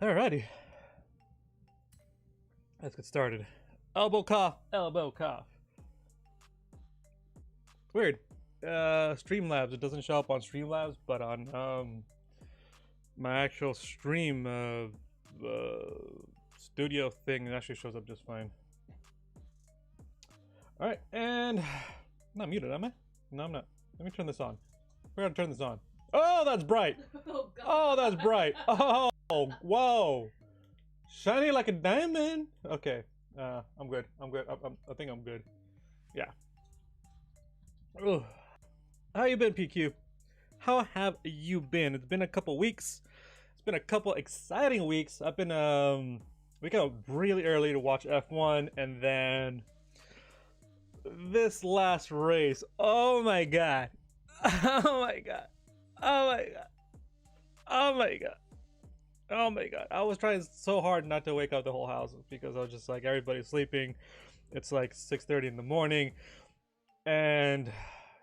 Alrighty. Let's get started. Elbow cough, elbow cough. Weird. Streamlabs. It doesn't show up on Streamlabs, but on my actual stream studio thing, it actually shows up just fine. Alright, and I'm not muted, am I? No, I'm not. Let me turn this on. We're gonna turn this on. Oh, that's bright! Oh, God. Oh, that's bright! Oh, whoa! Shiny like a diamond! Okay, I'm good. I'm good. I think I'm good. Yeah. Ugh. How you been, PQ? How have you been? It's been a couple weeks. It's been a couple exciting weeks. I've been we got up really early to watch F1, and then this last race. Oh my god. Oh my god. Oh my god. Oh my god. Oh my god. I was trying so hard not to wake up the whole house because I was just like, everybody's sleeping. It's like 6:30 in the morning. And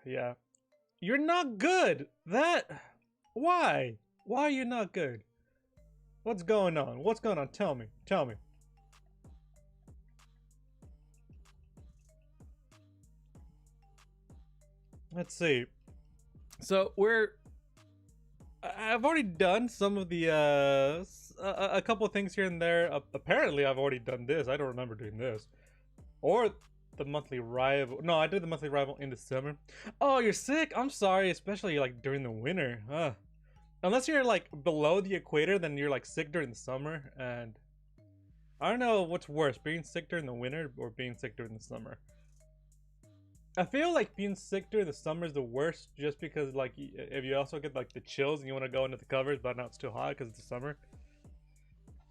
yeah. You're not good. Why? Why are you not good? What's going on? What's going on? Tell me. Tell me. Let's see. So I've already done some of the a couple of things here and there. Apparently I've already done this. I don't remember doing this. Or the monthly rival. No, I did the monthly rival in December. Oh, you're sick? I'm sorry, especially like during the winter. Unless you're like below the equator, then you're like sick during the summer, and I don't know what's worse, being sick during the winter or being sick during the summer. I feel like being sick during the summer is the worst, just because like if you also get like the chills and you want to go into the covers, but now it's too hot because it's the summer.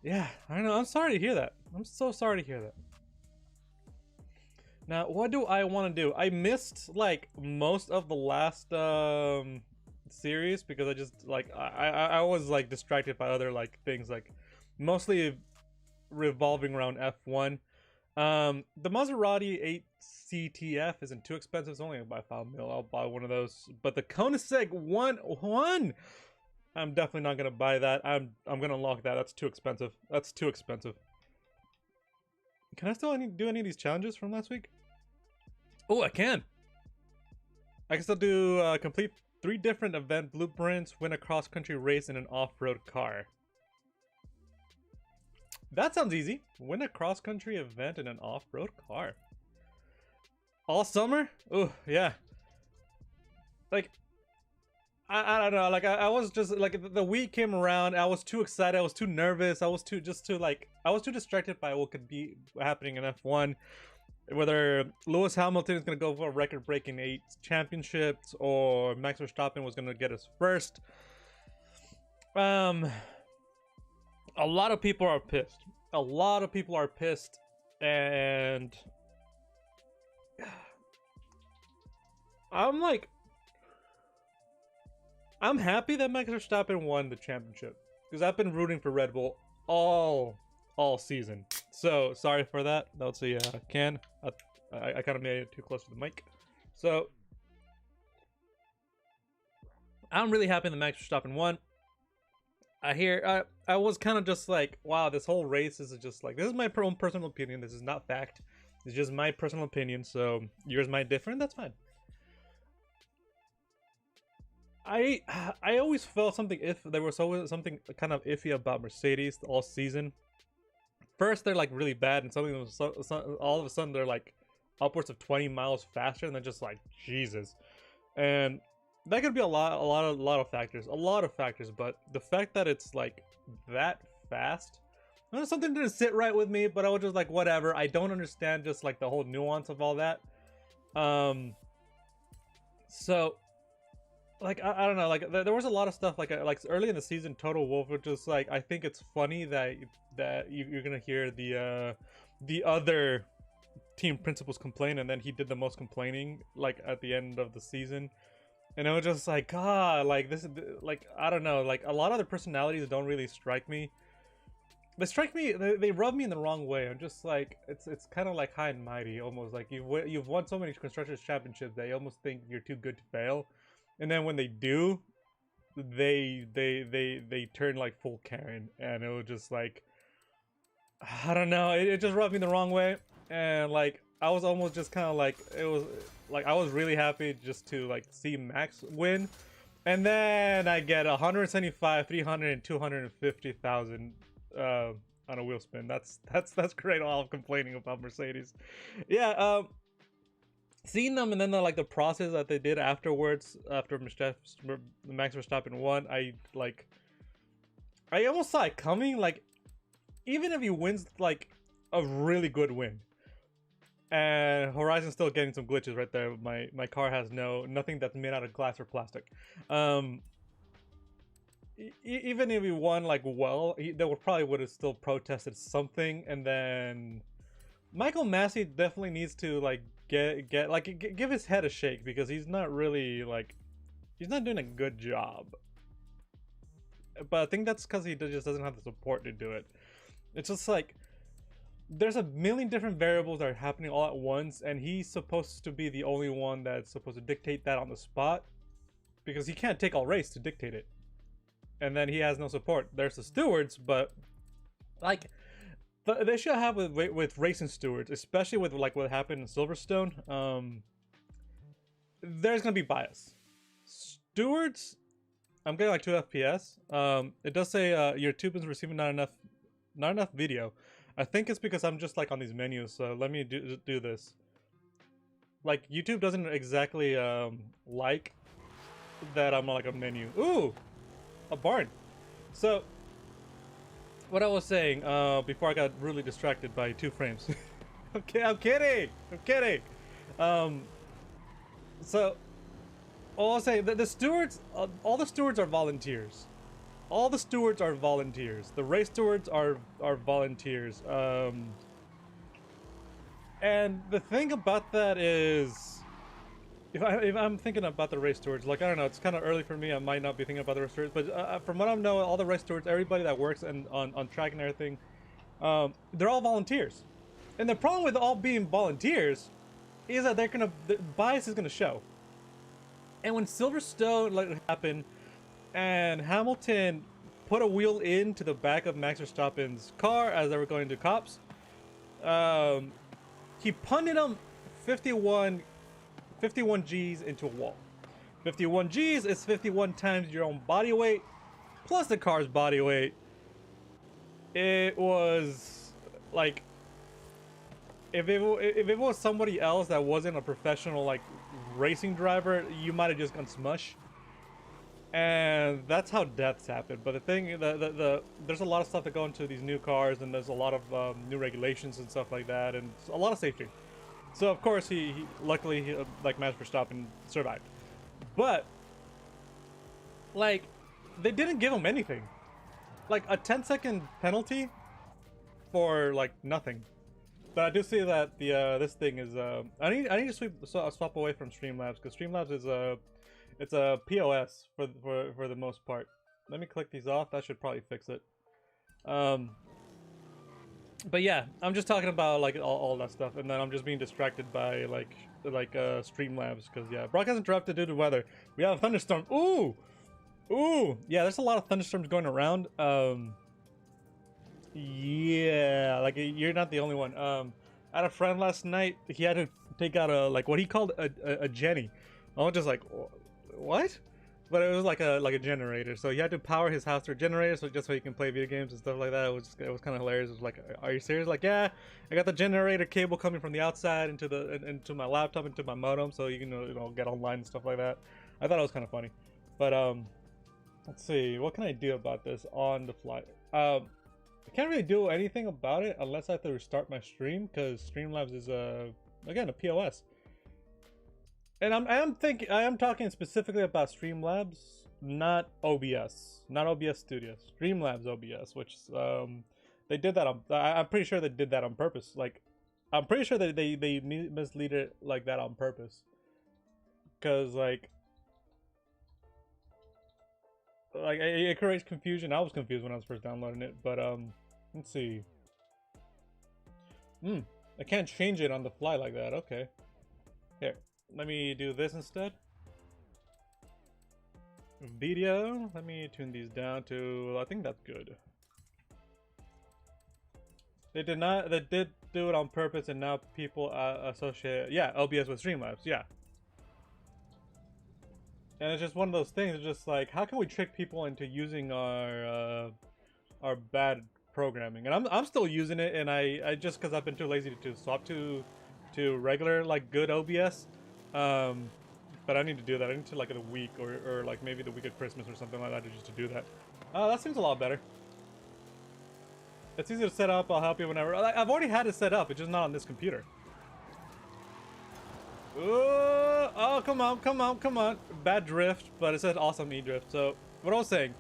Yeah, I don't know. I'm sorry to hear that. I'm so sorry to hear that. Now, what do I want to do? I missed like most of the last series because I just like I was like distracted by other like things, like mostly revolving around F1. The Maserati 8CTF isn't too expensive. It's only about $5 mil. I'll buy one of those. But the Koenigsegg 1, I'm definitely not gonna buy that. I'm gonna unlock that. That's too expensive. That's too expensive. Can I still do any of these challenges from last week? Oh, I can. I can still do complete 3 different event blueprints, win a cross-country race in an off-road car. That sounds easy. Win a cross-country event in an off-road car. All summer? Oh, yeah. Like, I don't know. Like, I was just, like, the week came around. I was too excited. I was too nervous. I was too distracted by what could be happening in F1. Whether Lewis Hamilton is going to go for a record-breaking 8 championships or Max Verstappen was going to get his first. A lot of people are pissed. A lot of people are pissed, and I'm like, I'm happy that Max Verstappen won the championship because I've been rooting for Red Bull all season. So sorry for that. Let's see, can I kind of made it too close to the mic. So I'm really happy that Max Verstappen won. I was kind of just like, wow, this whole race is just like, this is my own personal opinion. This is not fact. It's just my personal opinion. So yours might differ, and that's fine. I always felt something there was always something kind of iffy about Mercedes all season. First they're like really bad, and something was all of a sudden they're like upwards of 20 miles faster, and they're just like, Jesus. And that could be a lot of factors, but the fact that it's like that fast, something didn't sit right with me, but I was just like, whatever. I don't understand just like the whole nuance of all that. So like I don't know, like there was a lot of stuff like early in the season, Total Wolf was just like, I think it's funny that you're gonna hear the other team principals complain, and then he did the most complaining like at the end of the season. And it was just like, God, like this, like, I don't know, like a lot of the personalities don't really strike me. They strike me, they rub me in the wrong way. I'm just like, it's kind of like high and mighty, almost like you've won so many constructors championships that you almost think you're too good to fail. And then when they do, they turned like full Karen, and it was just like, I don't know, it just rubbed me the wrong way, and like I was almost just kind of like, it was like I was really happy just to like see Max win, and then I get 175, 300, and 250,000 on a wheel spin. That's great. All I'm complaining about Mercedes. Yeah, seeing them and then the process that they did afterwards, after Max Verstappen won, I almost saw it coming. Like, even if he wins like a really good win, and Horizon's still getting some glitches right there. My car has nothing that's made out of glass or plastic. Even if he won like well, they would have still protested something, and then Michael Massey definitely needs to like give his head a shake, because he's not really like, he's not doing a good job. But I think that's because he just doesn't have the support to do it. It's just like there's a million different variables that are happening all at once, and he's supposed to be the only one that's supposed to dictate that on the spot, because he can't take all race to dictate it. And then he has no support. There's the stewards, but like they should have with racing stewards, especially with like what happened in Silverstone. There's gonna be bias. Stewards, I'm getting like 2 FPS. It does say your tube is receiving not enough video. I think it's because I'm just like on these menus. So let me do this. Like YouTube doesn't exactly like that I'm like a menu. Ooh, a barn. So what I was saying before I got really distracted by 2 frames. Okay, I'm kidding. So all I'll say, the stewards, all the stewards are volunteers. All the stewards are volunteers. The race stewards are volunteers. And the thing about that is, if I'm thinking about the race stewards, like, I don't know, it's kind of early for me. I might not be thinking about the race stewards, but from what I know, all the race stewards, everybody that works on track and everything, they're all volunteers. And the problem with all being volunteers is that the bias is gonna show. And when Silverstone like happened, and Hamilton put a wheel into the back of Max Verstappen's car as they were going to cops, he punted him 51 G's into a wall. 51 G's is 51 times your own body weight plus the car's body weight. It was like, if it was somebody else that wasn't a professional like racing driver, you might have just gone smush. And that's how deaths happen. But the thing, there's a lot of stuff that go into these new cars, and there's a lot of new regulations and stuff like that, and a lot of safety. So of course he luckily like Max Verstappen survived. But like, they didn't give him anything. Like a 10-second penalty for like nothing. But I do see that the this thing is I need to swap away from Streamlabs, because Streamlabs is it's a POS for the most part. Let me click these off. That should probably fix it. But yeah, I'm just talking about like all that stuff, and then I'm just being distracted by like Streamlabs, because yeah, broadcast interrupted due to weather. We have a thunderstorm. Ooh, yeah, there's a lot of thunderstorms going around. Yeah, like you're not the only one. I had a friend last night. He had to take out like what he called a Jenny. I was just like, what? But it was like a generator. So he had to power his house through a generator, so he can play video games and stuff like that. It was kind of hilarious. It was like, are you serious? Like, yeah, I got the generator cable coming from the outside into my laptop, into my modem, so you can get online and stuff like that. I thought it was kind of funny. But let's see, what can I do about this on the fly? I can't really do anything about it unless I have to restart my stream, because Streamlabs is again a POS. And I am talking specifically about Streamlabs, not OBS, not OBS Studios. Streamlabs OBS, which they did that on. I'm pretty sure they did that on purpose. Like, I'm pretty sure that they mislead it like that on purpose. Cause like it creates confusion. I was confused when I was first downloading it, but let's see. I can't change it on the fly like that. Okay, here. Let me do this instead. Video. Let me tune these down to, I think that's good. They did not, they did do it on purpose, and now people associate, yeah, OBS with Streamlabs, yeah. And it's just one of those things, it's just like, how can we trick people into using our bad programming? And I'm still using it, and I just, because I've been too lazy to swap to regular, like, good OBS. But I need to do that. I need to, like, in a week, or like maybe the week of Christmas or something like that, just to do that. That seems a lot better. It's easy to set up. I'll help you whenever. I've already had it set up. It's just not on this computer. Ooh, oh, come on, come on, come on. Bad drift, but it says awesome e-drift. So, what I was saying.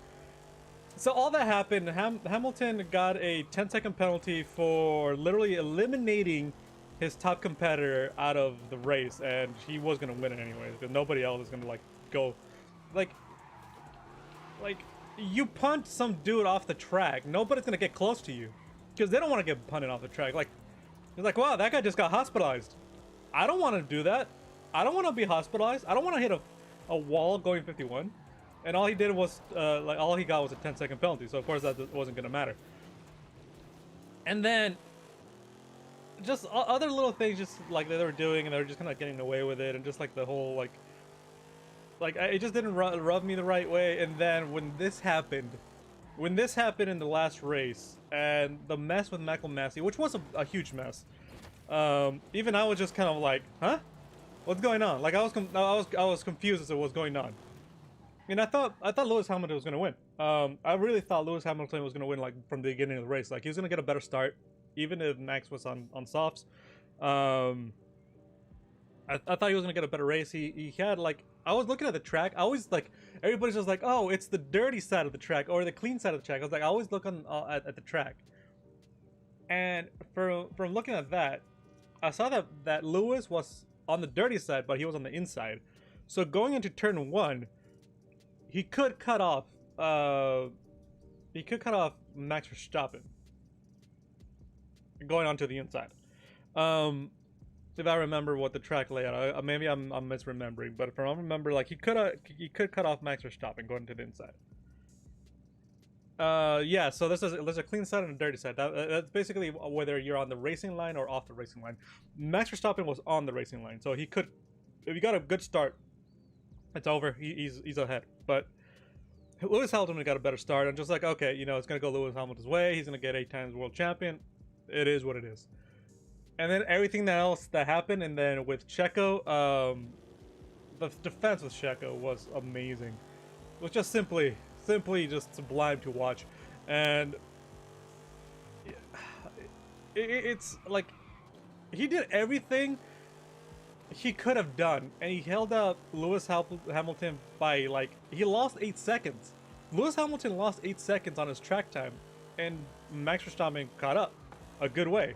So, all that happened, Hamilton got a 10-second penalty for literally eliminating his top competitor out of the race, and he was going to win it anyways, because nobody else is going to, like, go. Like, you punt some dude off the track, nobody's going to get close to you, because they don't want to get punted off the track. Like, it's like, wow, that guy just got hospitalized. I don't want to do that. I don't want to be hospitalized. I don't want to hit a wall going 51. And all he did was, like, all he got was a 10-second penalty. So, of course, that wasn't going to matter. And then, just other little things, just, like, that they were doing, and they were just kind of getting away with it. And just, like, the whole, like it just didn't rub me the right way. And then, when this happened in the last race, and the mess with Michael Massey, which was a huge mess, even I was just kind of like, huh? What's going on? Like, I was confused as to what's going on. And I thought Lewis Hamilton was gonna win. I really thought Lewis Hamilton was gonna win, like, from the beginning of the race. Like, he was gonna get a better start, even if Max was on softs. I thought he was gonna get a better race. He had, like, I was looking at the track. I always, like, everybody's just like, oh, it's the dirty side of the track or the clean side of the track. I was like, I always look on at the track. And from looking at that, I saw that Lewis was on the dirty side, but he was on the inside. So going into turn 1, he could cut off Max Verstappen going onto the inside. If I remember what the track layout, maybe I'm misremembering, but if I remember, like, he could cut off Max Verstappen going to the inside. Yeah, so there's a clean side and a dirty side. That's basically whether you're on the racing line or off the racing line. Max Verstappen was on the racing line, so he could, if he got a good start, it's over. He's ahead. But Lewis Hamilton got a better start. I'm just like, okay, you know, it's gonna go Lewis Hamilton's way. He's gonna get 8 times world champion. It is what it is. And then everything else that happened, and then with Checo, the defense with Checo was amazing. It was just simply just sublime to watch. And it's like, he did everything he could have done, and he held up Lewis Hamilton by, like, he lost 8 seconds. Lewis Hamilton lost 8 seconds on his track time, and Max Verstappen caught up a good way.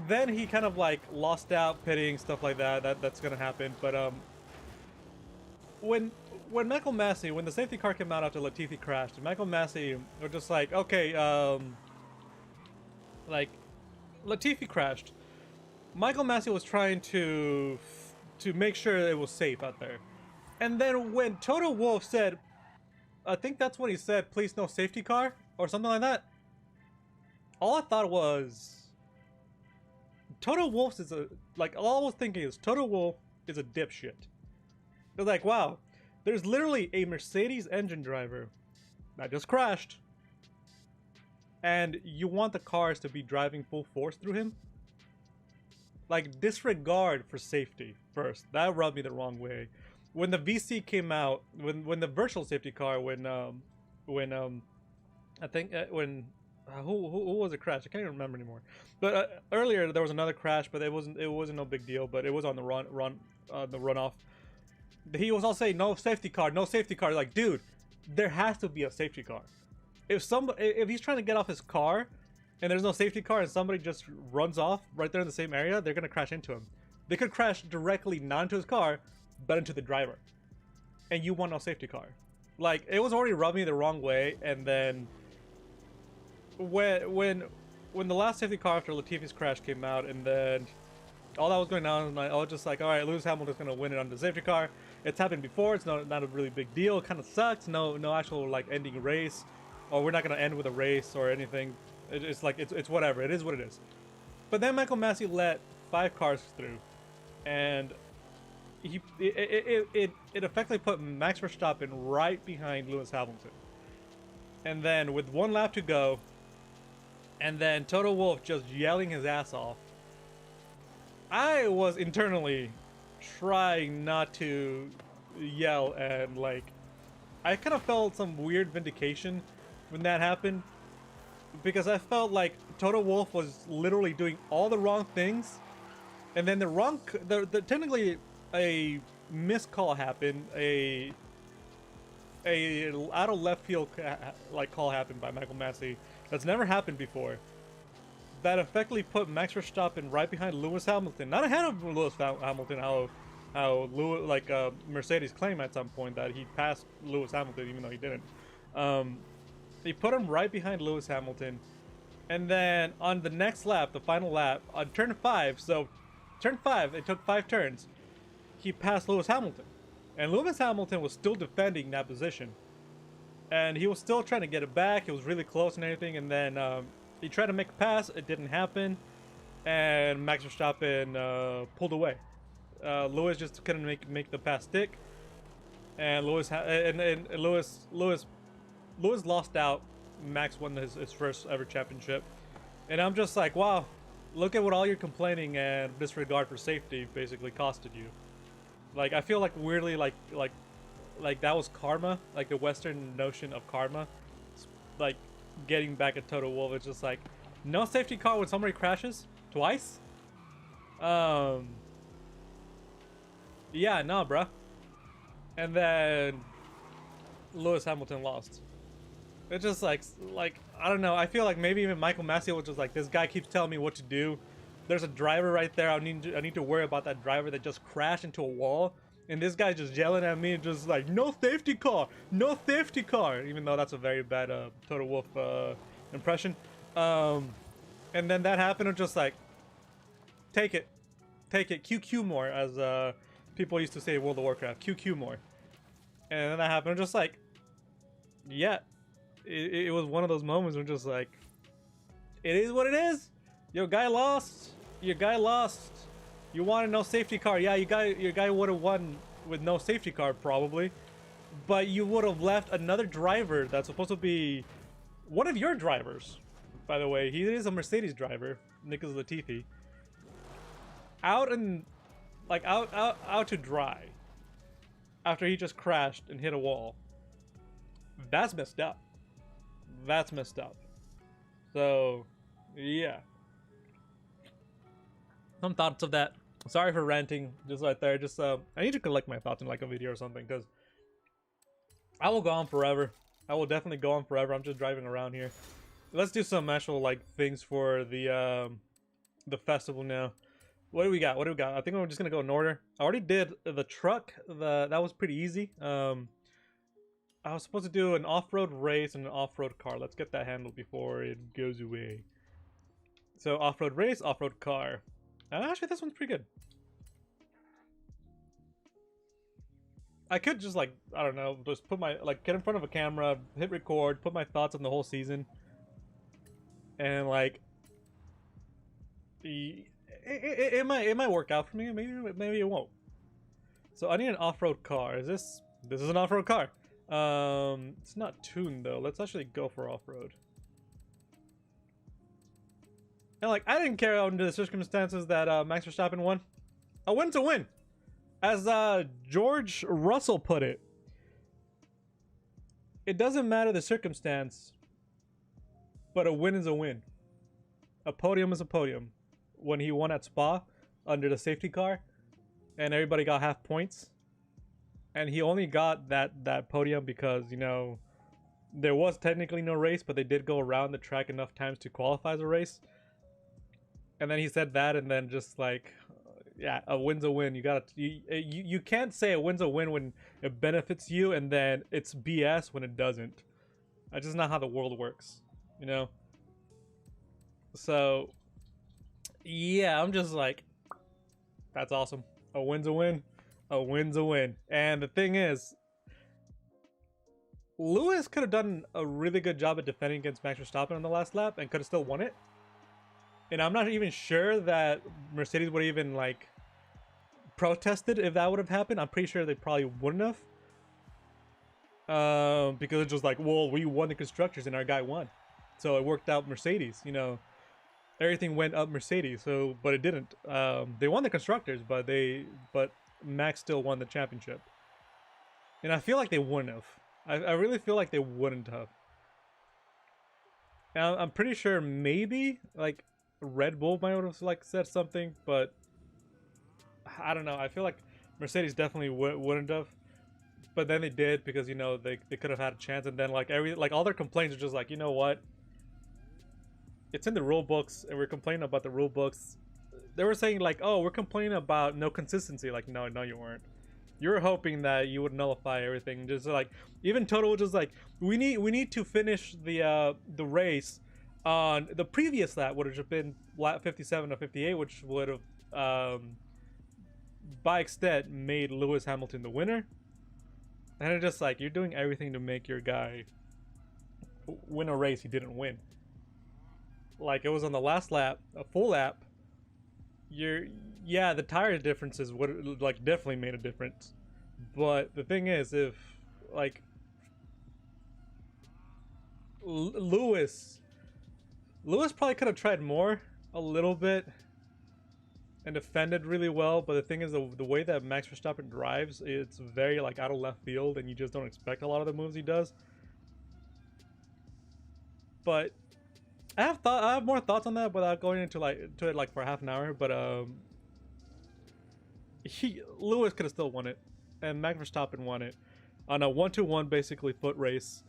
Then he kind of, like, lost out pitting, stuff like that. That's gonna happen. But when Michael Massey, when the safety car came out after Latifi crashed, Michael Massey was just like, okay, like, Latifi crashed. Michael Massey was trying to make sure it was safe out there. And then when Toto Wolff said, I think that's when he said, please no safety car, or something like that, all I thought was, Toto Wolff is all I was thinking is, Toto Wolff is a dipshit. It's like, wow, there's literally a Mercedes engine driver that just crashed, and you want the cars to be driving full force through him? Like, disregard for safety first. That rubbed me the wrong way. When the VC came out, when the virtual safety car, who was a crash? I can't even remember anymore. But earlier there was another crash, but it wasn't no big deal. But it was on the runoff. He was all saying no safety car, no safety car. Like, dude, there has to be a safety car. If he's trying to get off his car, and there's no safety car, and somebody just runs off right there in the same area, they're gonna crash into him. They could crash directly not into his car, but into the driver. And you want no safety car. Like, it was already rubbing me the wrong way, and then when the last safety car after Latifi's crash came out, and then all that was going on, I was just like, all right, Lewis Hamilton's gonna win it on the safety car. It's happened before. It's not a really big deal. It kind of sucks. No actual like ending race, or we're not gonna end with a race or anything. It's like it's whatever. It is what it is. But then Michael Massey let 5 cars through, and it effectively put Max Verstappen right behind Lewis Hamilton. And then with 1 lap to go, and then Toto Wolff just yelling his ass off, I was internally trying not to yell, and like I kind of felt some weird vindication when that happened, because I felt like Toto Wolff was literally doing all the wrong things, and then the technically a missed call happened, a out of left field like call happened by Michael Massey that's never happened before, that effectively put Max Verstappen right behind Lewis Hamilton, not ahead of Lewis Hamilton. How Lewis, like Mercedes claimed at some point that he passed Lewis Hamilton even though he didn't. He put him right behind Lewis Hamilton, and then on the next lap, the final lap, on turn 5. So turn 5, it took 5 turns. He passed Lewis Hamilton, and Lewis Hamilton was still defending that position, and he was still trying to get it back. It was really close and everything, and then he tried to make a pass. It didn't happen, and Max Verstappen pulled away. Lewis just couldn't make the pass stick, and Lewis lost out. Max won his first ever championship, and I'm just like, wow, look at what all your complaining and disregard for safety basically costed you. Like, I feel like weirdly like that was karma, like the Western notion of karma, like getting back at Toto Wolff. It's just like, no safety car when somebody crashes twice. Yeah, no, bruh. And then Lewis Hamilton lost. It's just like I don't know. I feel like maybe even Michael Massey was just like, this guy keeps telling me what to do. There's a driver right there. I need to worry about that driver that just crashed into a wall. And this guy's just yelling at me, just like, no safety car, no safety car. Even though that's a very bad Toto Wolff impression. And then that happened. I'm just like, take it, QQ more, as people used to say in World of Warcraft, QQ more. And then that happened. I'm just like, yeah, it was one of those moments where I'm just like, it is what it is. Your guy lost. Your guy lost. You wanted no safety car. Yeah, your guy would have won with no safety car probably, but you would have left another driver that's supposed to be one of your drivers. By the way, he is a Mercedes driver, Nicholas Latifi, out to dry after he just crashed and hit a wall. That's messed up. That's messed up. So, yeah. Some thoughts of that. Sorry for ranting just right there. Just I need to collect my thoughts in like a video or something, because I will go on forever. I will definitely go on forever. I'm just driving around here. Let's do some actual like things for the festival now. What do we got? What do we got? I think we're just gonna go in order. I already did the truck. That was pretty easy. I was supposed to do an off-road race and an off-road car. Let's get that handled before it goes away. So off-road race, off-road car. Actually, this one's pretty good. I could just like, I don't know, just put my, like, get in front of a camera, hit record, put my thoughts on the whole season, and like, it might work out for me. Maybe it won't. So I need an off-road car. This is an off-road car. It's not tuned though. Let's actually go for off-road. And like, I didn't care under the circumstances that Max Verstappen won. A win's a win. As George Russell put it, it doesn't matter the circumstance, but a win is a win. A podium is a podium. When he won at Spa under the safety car, and everybody got half points, and he only got that podium because, you know, there was technically no race, but they did go around the track enough times to qualify as a race. And then he said that, and then just like, yeah, a win's a win. You can't say a win's a win when it benefits you, and then it's BS when it doesn't. That's just not how the world works, you know? So, yeah, I'm just like, That's awesome. A win's a win. A win's a win. And the thing is, Lewis could have done a really good job at defending against Max Verstappen on the last lap and could have still won it. And I'm not even sure that Mercedes would even like protested if that would have happened. I'm pretty sure they probably wouldn't have. Because it's just like, well, we won the constructors and our guy won. So it worked out Mercedes, you know. Everything went up Mercedes, so but it didn't. They won the constructors, but Max still won the championship. And I feel like they wouldn't have. I really feel like they wouldn't have. And I'm pretty sure maybe like Red Bull might have like said something, but I don't know. I feel like Mercedes definitely wouldn't have. But then they did because, you know, they could have had a chance, and then like all their complaints are just like, you know what? It's in the rule books, and we're complaining about the rule books. They were saying like, oh, we're complaining about no consistency. Like, no, you weren't. You were hoping that you would nullify everything. Just like, even Toto was just like, we need to finish the race on the previous lap, would have been lap 57 or 58, which would have by extent made Lewis Hamilton the winner. And it's just like, you're doing everything to make your guy win a race he didn't win. Like, it was on the last lap, a full lap. Yeah, the tire differences would like definitely made a difference. But the thing is, if like Lewis probably could have tried more a little bit and defended really well, but the thing is, the way that Max Verstappen drives, it's very like out of left field, and you just don't expect a lot of the moves he does. But I have more thoughts on that without going into it like for half an hour. But Lewis could have still won it, and Max Verstappen won it on a 1-2-1 basically foot race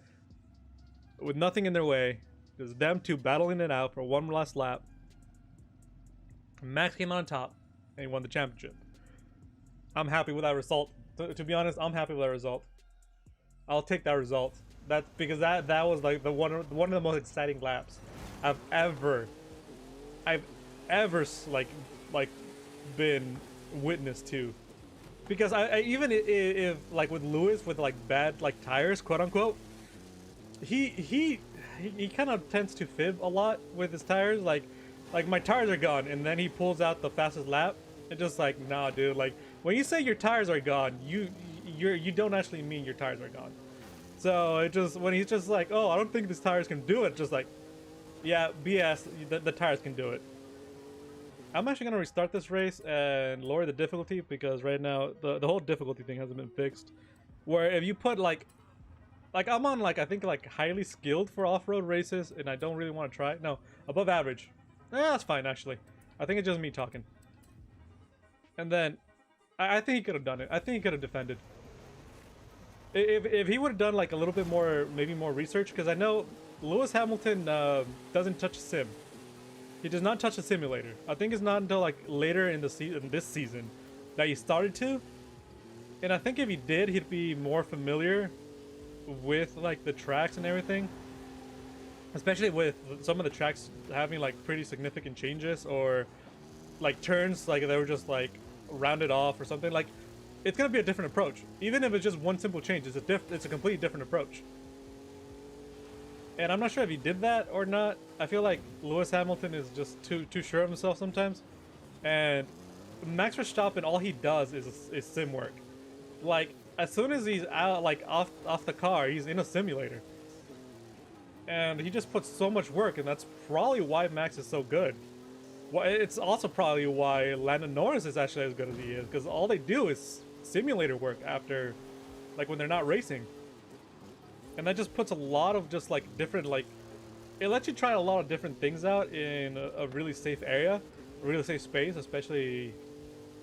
with nothing in their way. Just them two battling it out for one last lap. Max came out on top and he won the championship. I'm happy with that result. To be honest, I'm happy with that result. I'll take that result. That's because that was like the one of the most exciting laps I've ever like been witness to. Because I even if like with Lewis with like bad like tires, quote unquote, he kind of tends to fib a lot with his tires. Like my tires are gone, and then he pulls out the fastest lap. It's just like, nah, dude. Like, when you say your tires are gone, you don't actually mean your tires are gone. So it just, when he's just like, oh, I don't think these tires can do it, just like, yeah, BS, the tires can do it. I'm actually gonna restart this race and lower the difficulty, because right now the whole difficulty thing hasn't been fixed. Where if you put like I'm on like, I think like highly skilled for off-road races, and I don't really want to try it. No, above average. Yeah, that's fine actually. I think it's just me talking. And then I think he could have done it. I think he could have defended. If he would have done like a little bit more, maybe more research, because I know Lewis Hamilton doesn't touch a sim. He does not touch the simulator. I think it's not until like later in the this season that he started to. And I think if he did, he'd be more familiar with like the tracks and everything. Especially with some of the tracks having like pretty significant changes, or like turns like they were just like rounded off or something. Like, it's gonna be a different approach. Even if it's just one simple change, it's a completely different approach. And I'm not sure if he did that or not. I feel like Lewis Hamilton is just too sure of himself sometimes. And Max Verstappen, all he does is sim work. Like, as soon as he's out, like off the car, he's in a simulator. And he just puts so much work, and that's probably why Max is so good. Well, it's also probably why Lando Norris is actually as good as he is, because all they do is simulator work after, like, when they're not racing. And that just puts a lot of just like different, like, it lets you try a lot of different things out in a really safe area, a really safe space, especially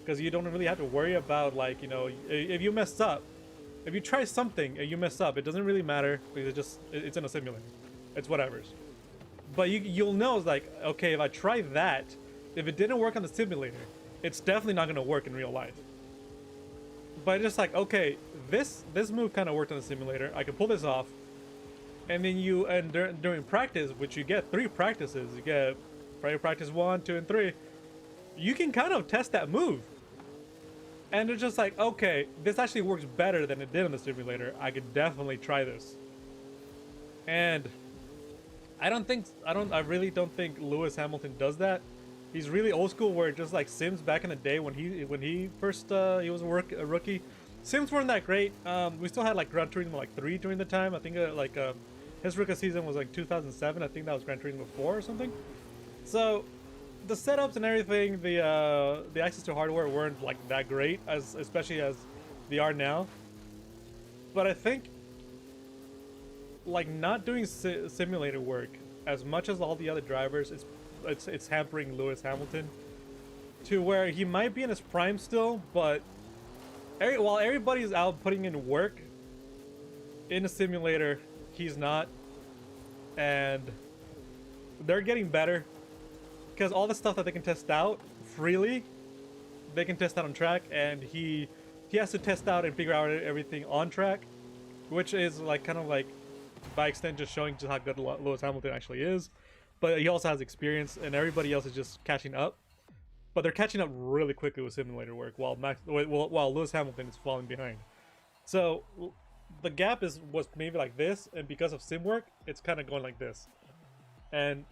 because you don't really have to worry about, like, you know, if you mess up, if you try something and you mess up, it doesn't really matter, because it's in a simulator. It's whatever's. But you'll know, like, okay, if I try that, if it didn't work on the simulator, it's definitely not gonna work in real life. But it's just like, okay, this move kind of worked on the simulator. I can pull this off, and then during practice, which you get 3 practices, you get Friday practice 1, 2, and 3. You can kind of test that move. And it's just like, okay, this actually works better than it did in the simulator. I could definitely try this. And I really don't think Lewis Hamilton does that. He's really old school, where just like Sims back in the day when he first he was a rookie. Sims weren't that great. We still had like Gran Turismo like 3 during the time. I think his rookie season was like 2007. I think that was Gran Turismo 4 or something. So the setups and everything, the access to hardware weren't like that great, especially as they are now. But I think like not doing simulator work as much as all the other drivers, it's hampering Lewis Hamilton to where he might be in his prime still, but while everybody's out putting in work in a simulator, he's not, and they're getting better because all the stuff that they can test out freely, they can test out on track, and he has to test out and figure out everything on track, which is like kind of like by extent just showing just how good Lewis Hamilton actually is. But he also has experience, and everybody else is just catching up. But they're catching up really quickly with simulator work, while Lewis Hamilton is falling behind. So the gap was maybe like this, and because of sim work, it's kind of going like this. And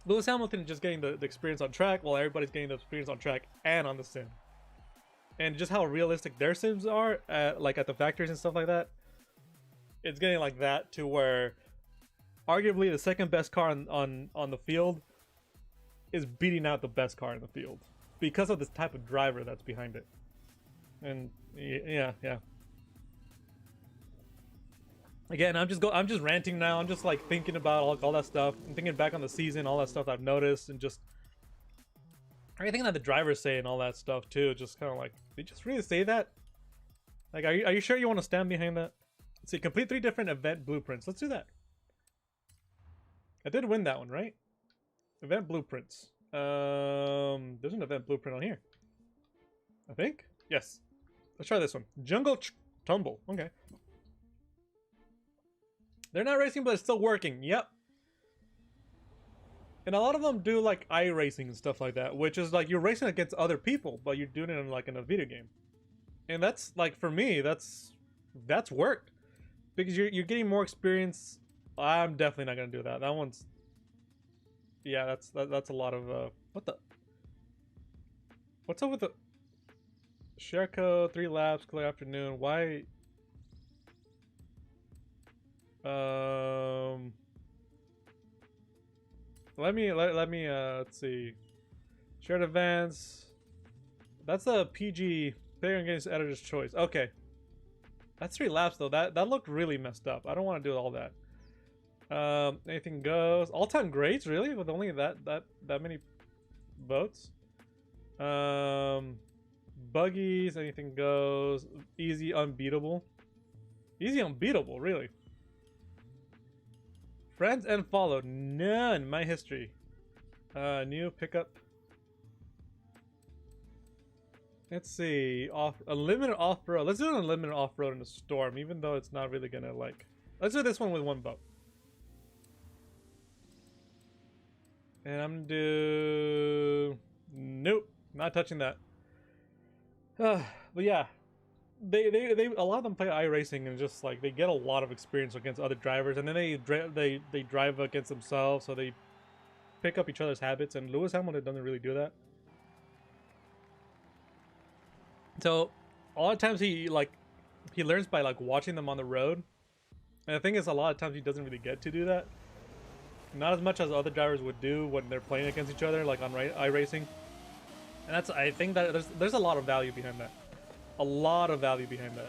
Lewis Hamilton is just getting the experience on track, while everybody's getting the experience on track and on the sim. And just how realistic their sims are, like at the factories and stuff like that, it's getting like that to where arguably the second best car on the field is beating out the best car in the field because of this type of driver that's behind it. And yeah. Again, I'm just ranting now. I'm just like thinking about all that stuff. I'm thinking back on the season, all that stuff I've noticed, and just everything that the drivers say and all that stuff too. Just kind of like, did you just really say that? Like, are you sure you want to stand behind that? Let's see, complete 3 different event blueprints. Let's do that. I did win that one, right? Event blueprints. There's an event blueprint on here, I think. Yes. Let's try this one. Jungle Tumble. Okay. They're not racing, but it's still working. Yep. And a lot of them do like iRacing and stuff like that, which is like you're racing against other people, but you're doing it in a video game. And that's like, for me, that's worked because you're getting more experience. I'm definitely not gonna do that. That one's, yeah, that's a lot of what's up with the share code 3 laps clear afternoon? Why? Let me let's see. Shared events. That's a PG player against editor's choice. Okay. That's 3 laps though. That looked really messed up. I don't want to do all that. Anything goes. All-time greats, really? With only that many votes? Buggies, anything goes. Easy unbeatable. Easy unbeatable, really. Friends and followed. None. My history. New pickup. Let's see. Unlimited off-road. Let's do an unlimited off-road in a storm, even though it's not really gonna like. Let's do this one with 1 vote. And I'm gonna do. Nope. Not touching that. But yeah. They a lot of them play iRacing and just like they get a lot of experience against other drivers, and then they drive against themselves, so they pick up each other's habits. And Lewis Hamilton doesn't really do that. So a lot of times he learns by like watching them on the road, and the thing is, a lot of times he doesn't really get to do that. Not as much as other drivers would do when they're playing against each other, like on iRacing. And I think that there's a lot of value behind that. A lot of value behind that,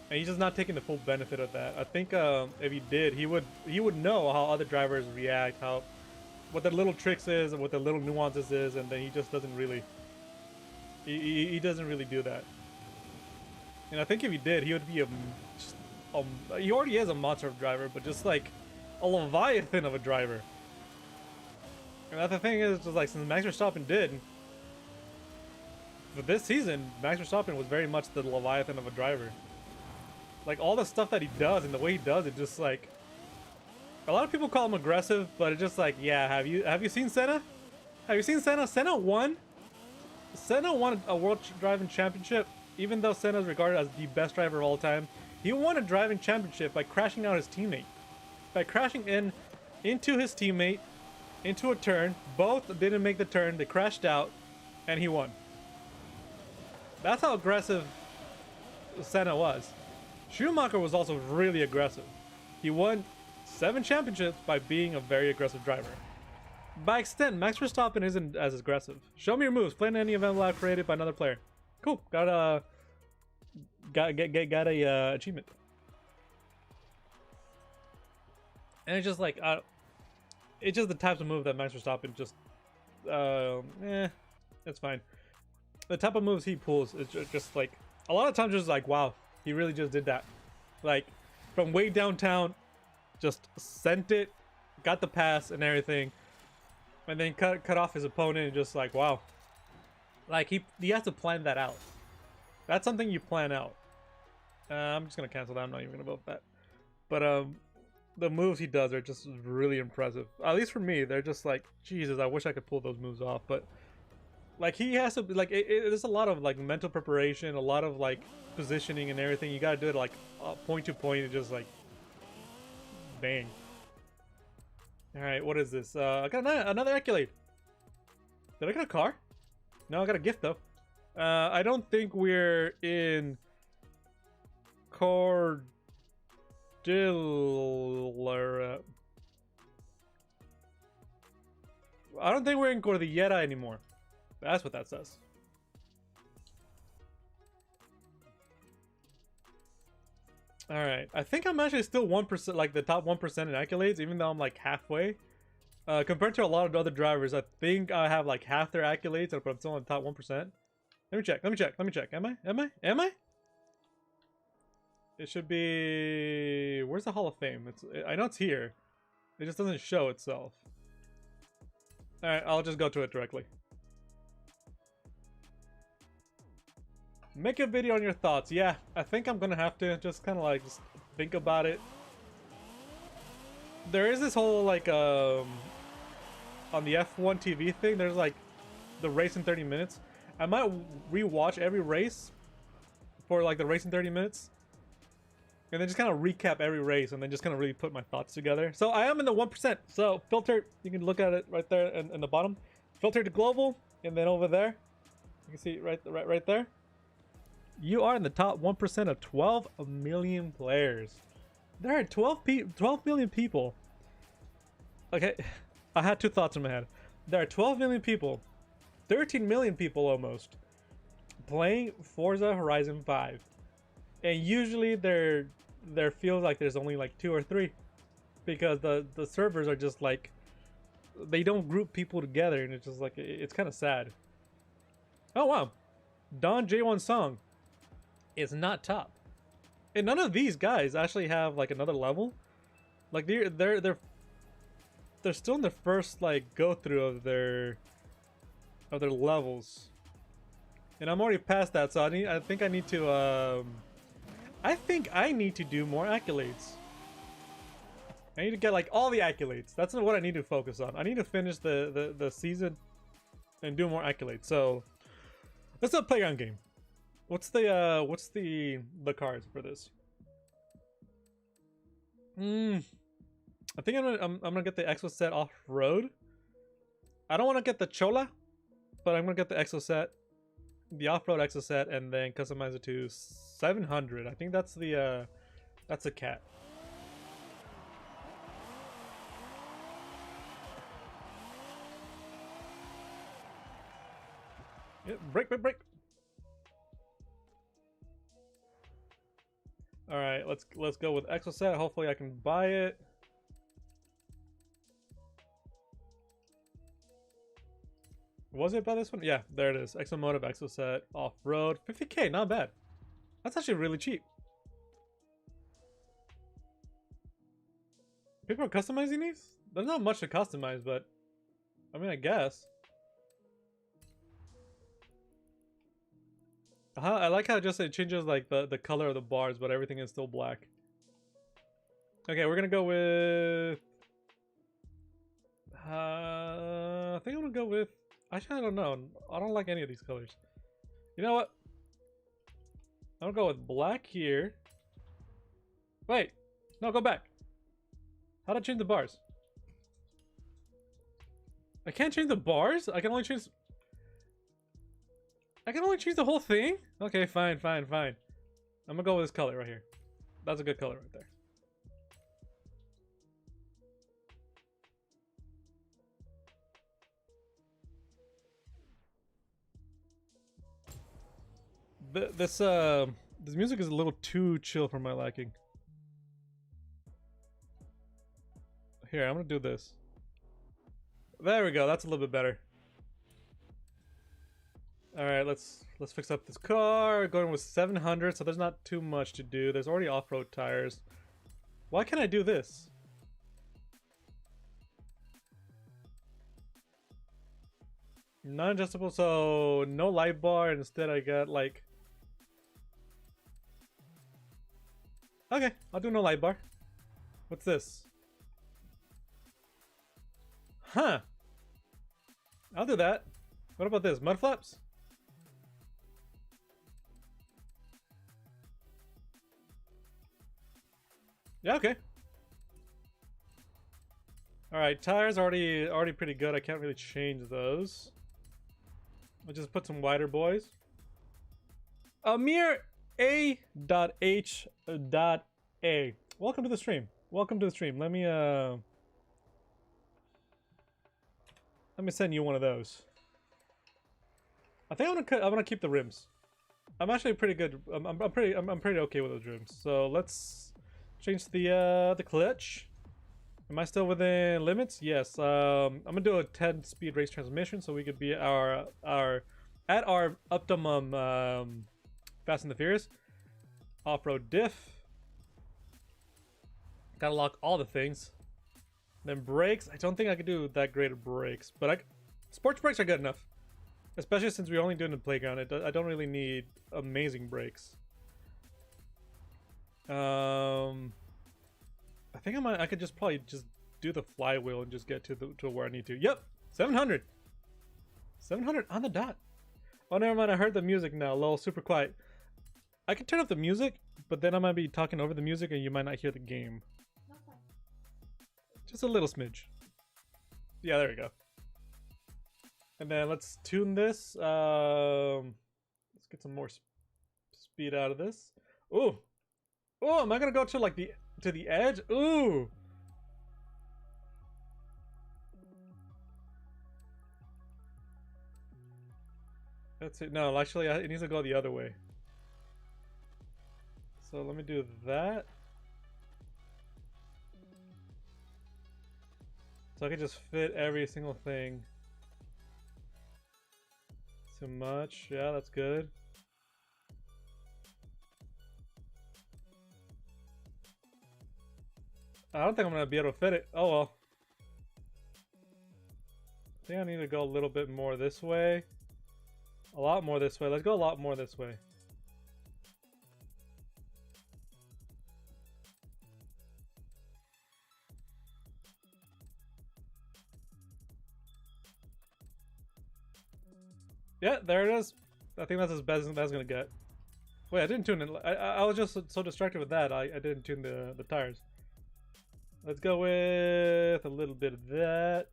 and he's just not taking the full benefit of that. I think if he did, he would know how other drivers react, what the little tricks is, and what the little nuances is, and then he just doesn't really. He doesn't really do that. And I think if he did, he would be he already is a monster of a driver, but just like a leviathan of a driver. And that's the thing is, just like since Max Verstappen did. But this season, Max Verstappen was very much the leviathan of a driver. Like all the stuff that he does and the way he does it, just like a lot of people call him aggressive, but it's just like, yeah, have you seen Senna? Have you seen Senna? Senna won Senna won a World Driving Championship, even though Senna is regarded as the best driver of all time. He won a driving championship by crashing out his teammate. By crashing into his teammate, into a turn. Both didn't make the turn, they crashed out, and he won. That's how aggressive Senna was. Schumacher was also really aggressive. He won 7 championships by being a very aggressive driver. By extent, Max Verstappen isn't as aggressive. Show me your moves. Play in any event live created by another player. Cool. Got a achievement. And it's just like it's just the types of move that Max Verstappen just it's fine. The type of moves he pulls is just like a lot of times just like, wow, he really just did that. Like from way downtown, just sent it, got the pass and everything, and then cut off his opponent and just like, wow. Like he has to plan that out. That's something you plan out. I'm just gonna cancel that. I'm not even gonna vote that. But the moves he does are just really impressive. At least for me, they're just like, Jesus, I wish I could pull those moves off. But like he has to, like there's a lot of like mental preparation, a lot of like positioning and everything. You gotta do it like point to point and just like bang. All right, what is this? I got another accolade. Did I get a car? No, I got a gift though. I don't think we're in Cordillera. I don't think we're in Cordillera anymore. That's what that says. Alright, I think I'm actually still 1%, like the top 1% in accolades, even though I'm like halfway. Compared to a lot of other drivers, I think I have like half their accolades, but I'm still in the top 1%. Let me check. Am I? It should be... Where's the Hall of Fame? I know it's here. It just doesn't show itself. Alright, I'll just go to it directly. Make a video on your thoughts. Yeah, I think I'm gonna have to just kind of like just think about it. There is this whole like on the F1 TV thing, there's like the race in 30 minutes. I might rewatch every race for like the race in 30 minutes. And then just kind of recap every race and then just kind of really put my thoughts together. So I am in the 1%. So filter, you can look at it right there in the bottom. Filter to global, and then over there, you can see right there. You are in the top 1% of 12 million players. There are 12 million people. Okay, I had 2 thoughts in my head. There are 12 million people, 13 million people almost, playing Forza Horizon 5. And usually there feels like there's only like 2 or 3. Because the servers are just like, they don't group people together, and it's just like, it's kind of sad. Oh wow, Don J1 Song is not top. And none of these guys actually have like another level. Like they're still in the first like go through of their levels. And I'm already past that, so I think I need to do more accolades. I need to get like all the accolades. That's what I need to focus on. I need to finish the season and do more accolades. So let's do a playground game. What's the cards for this? I think I'm gonna get the Exo set off road. I don't want to get the Chola, but I'm gonna get the Exo set, the off-road Exo set, and then customize it to 700. I think that's the cat. Yeah, break. All right, let's go with Exo set. Hopefully I can buy it. Was it by this one? Yeah, there it is. Exomotive Exo set off-road, 50k, not bad. That's actually really cheap. People are customizing these? There's not much to customize, but I mean, I guess. I like how it changes like the color of the bars, but everything is still black. Okay, we're gonna go with I think I'm gonna go with Actually, I don't know. I don't like any of these colors. You know what? I'm gonna go with black here. Wait, no, go back. How do I change the bars? I can't change the bars? I can only change the whole thing? Okay, fine. I'm gonna go with this color right here. That's a good color right there. This music is a little too chill for my liking. Here, I'm gonna do this. There we go. That's a little bit better. All right, let's fix up this car. Going with 700, so there's not too much to do. There's already off-road tires. Why can't I do this? Non-adjustable, so no light bar. Instead, I got like. Okay, I'll do no light bar. What's this? Huh. I'll do that. What about this? Mud flaps? Yeah, okay. Alright, tires already pretty good. I can't really change those. I'll just put some wider boys. Amir A.H.A. Welcome to the stream. Welcome to the stream. Let me send you one of those. I think I'm gonna keep the rims. I'm actually pretty good. I'm pretty okay with those rims. So let's change the clutch. Am I still within limits? Yes. I'm gonna do a 10-speed race transmission so we could be at our optimum Fast and the Furious. Off-road diff. Gotta lock all the things. Then brakes. I don't think I could do that great of brakes, but sports brakes are good enough. Especially since we only do it in the playground. I don't really need amazing brakes. I think I could just probably just do the flywheel and just get to where I need to. Yep, 700. 700 on the dot. Oh, never mind. I heard the music now. Lol, super quiet. I can turn up the music, but then I might be talking over the music and you might not hear the game. Just a little smidge. Yeah, there we go. And then let's tune this. Let's get some more speed out of this. Ooh. Oh, am I gonna go to like to the edge? Ooh. That's it. No, actually, it needs to go the other way. So let me do that. So I can just fit every single thing. Too much. Yeah, that's good. I don't think I'm gonna be able to fit it. Oh well. I think I need to go a little bit more this way. A lot more this way. Let's go a lot more this way. Yeah, there it is. I think that's as best as that's gonna get. Wait, I didn't tune it. I was just so distracted with that. I didn't tune the tires. Let's go with a little bit of that.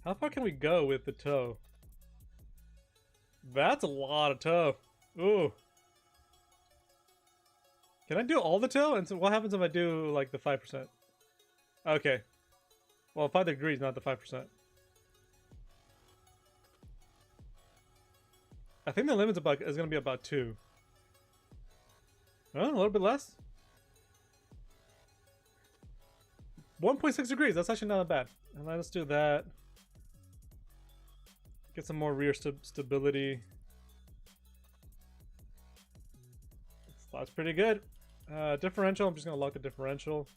How far can we go with the toe? That's a lot of toe. Ooh. Can I do all the toe? And so what happens if I do like the 5%? Okay. Well, 5 degrees, not the 5%. I think the limit's is gonna be about 2. Oh, a little bit less. 1.6 degrees. That's actually not that bad. And let's do that. Get some more rear stability. That's pretty good. Differential. I'm just gonna lock the differential.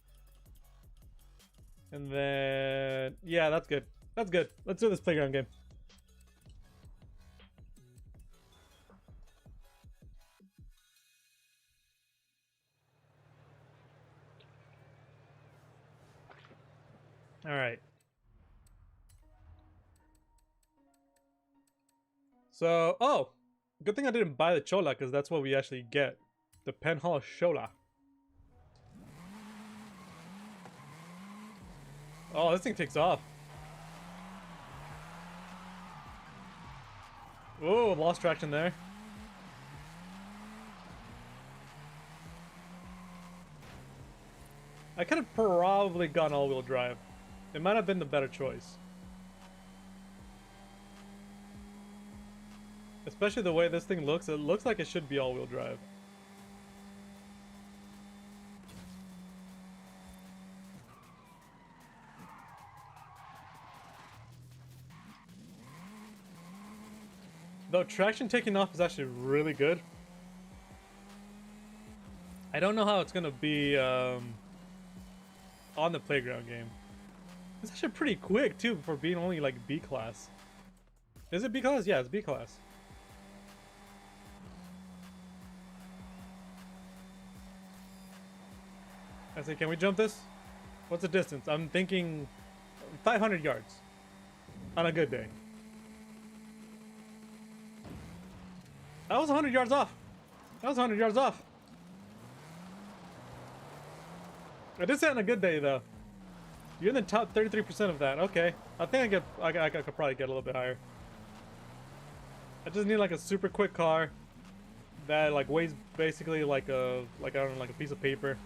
And then yeah, that's good. That's good. Let's do this playground game. All right. So, oh, good thing I didn't buy the Chola, because that's what we actually get. The Penhall Chola. Oh, this thing takes off. Oh, lost traction there. I could have probably gone all-wheel drive. It might have been the better choice. Especially the way this thing looks, it looks like it should be all-wheel drive. Though traction taking off is actually really good. I don't know how it's gonna be on the playground game. It's actually pretty quick too for being only like B class. Is it B class? Yeah, it's B class. I say, can we jump this? What's the distance? I'm thinking 500 yards on a good day. That was 100 yards off. That was 100 yards off. I did say on a good day though. You're in the top 33% of that. Okay, I think I could probably get a little bit higher. I just need like a super quick car that like weighs basically like a I don't know, like a piece of paper.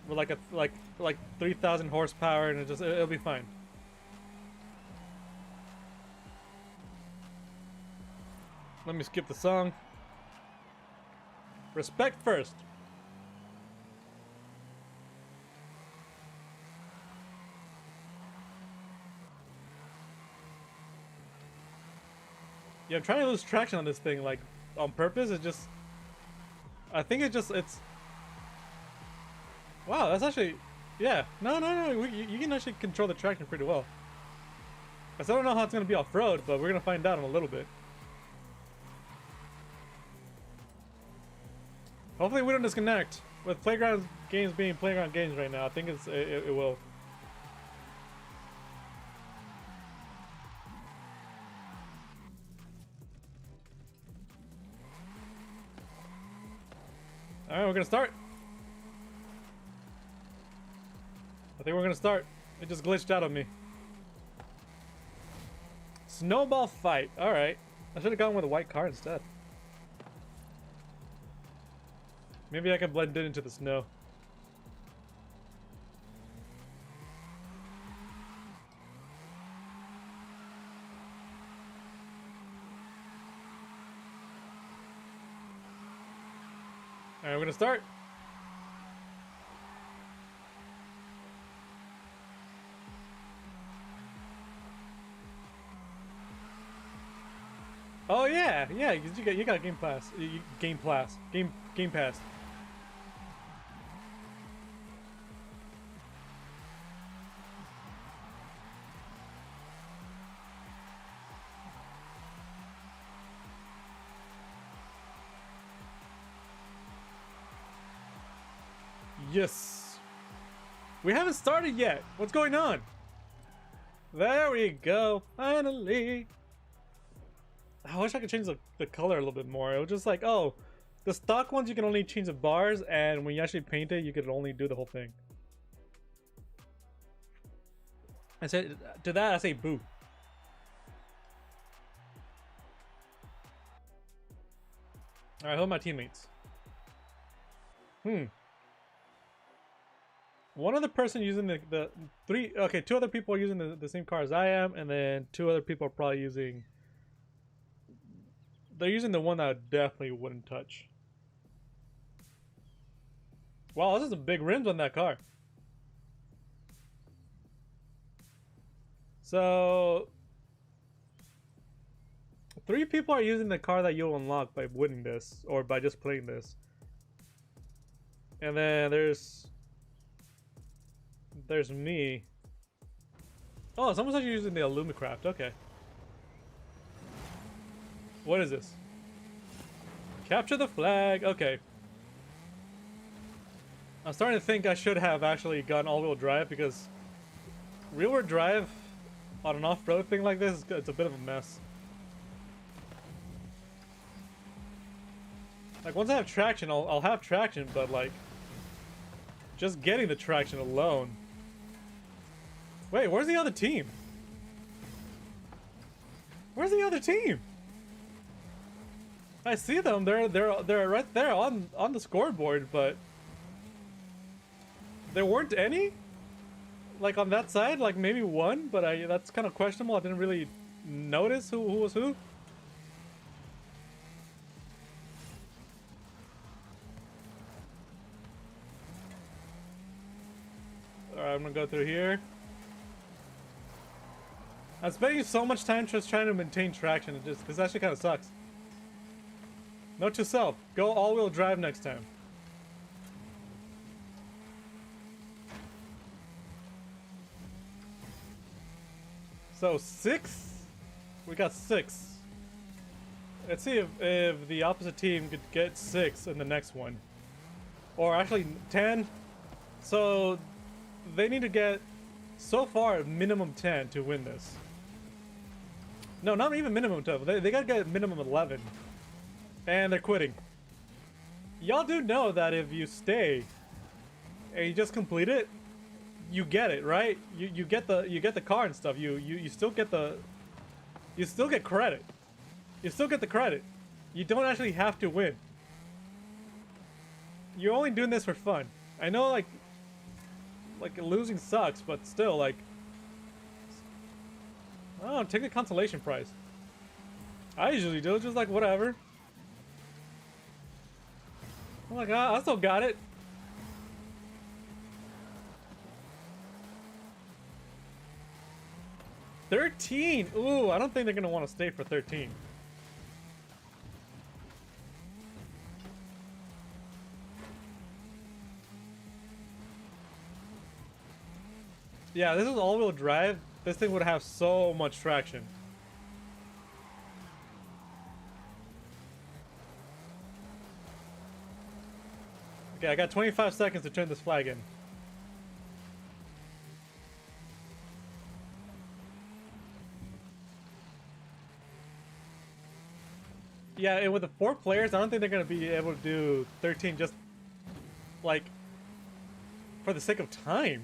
With like 3,000 horsepower, and it'll be fine. Let me skip the song. Respect first. Yeah, I'm trying to lose traction on this thing, like, on purpose. It just... I think it's... Wow, that's actually... Yeah. No. You can actually control the traction pretty well. I still don't know how it's going to be off-road, but we're going to find out in a little bit. Hopefully we don't disconnect. With playground games being playground games right now, I think it will. Alright, we're gonna start. I think we're gonna start. It just glitched out on me. Snowball fight. Alright. I should have gone with a white car instead. Maybe I can blend it into the snow. Alright, we're gonna start. Oh yeah, you got Game Pass. Game Pass. Yes. We haven't started yet. What's going on? There we go. Finally. I wish I could change the color a little bit more. It was just like, oh, the stock ones you can only change the bars, and when you actually paint it, you could only do the whole thing. I said to that, I say boo. Alright, who are my teammates? One other person using the three... Okay, two other people are using the same car as I am, and then two other people are probably using... They're using the one that I definitely wouldn't touch. Wow, this is some big rims on that car. So... 3 people are using the car that you'll unlock by winning this, or by just playing this. And then there's me. Oh, someone's actually using the Illumicraft. Okay. What is this? Capture the flag. Okay. I'm starting to think I should have actually gone all-wheel drive, because rear-wheel drive on an off-road thing like this, it's a bit of a mess. Like, once I have traction, I'll have traction, but, like, just getting the traction alone. Wait, where's the other team? Where's the other team? I see them. They're right there on the scoreboard, but there weren't any? Like, on that side? Like, maybe one, but that's kind of questionable. I didn't really notice who was who. Alright, I'm gonna go through here. I'm spending so much time just trying to maintain traction. This actually kind of sucks. Note to self, go all-wheel drive next time. So 6? We got 6. Let's see if the opposite team could get 6 in the next one. Or actually 10. So they need to get, so far, minimum 10 to win this. No, not even minimum 10. They gotta get minimum 11. And they're quitting. Y'all do know that if you stay and you just complete it, you get it, right? You get the car and stuff. You still get the, you still get credit. You still get the credit. You don't actually have to win. You're only doing this for fun. I know, like losing sucks, but still, like, oh, take the consolation prize. I usually do, just like whatever. I'm like, I still got it. $13. Ooh, I don't think they're gonna want to stay for 13. Yeah, this is all-wheel drive. This thing would have so much traction. Okay, I got 25 seconds to turn this flag in. Yeah, and with the 4 players, I don't think they're going to be able to do 13 just, like, for the sake of time.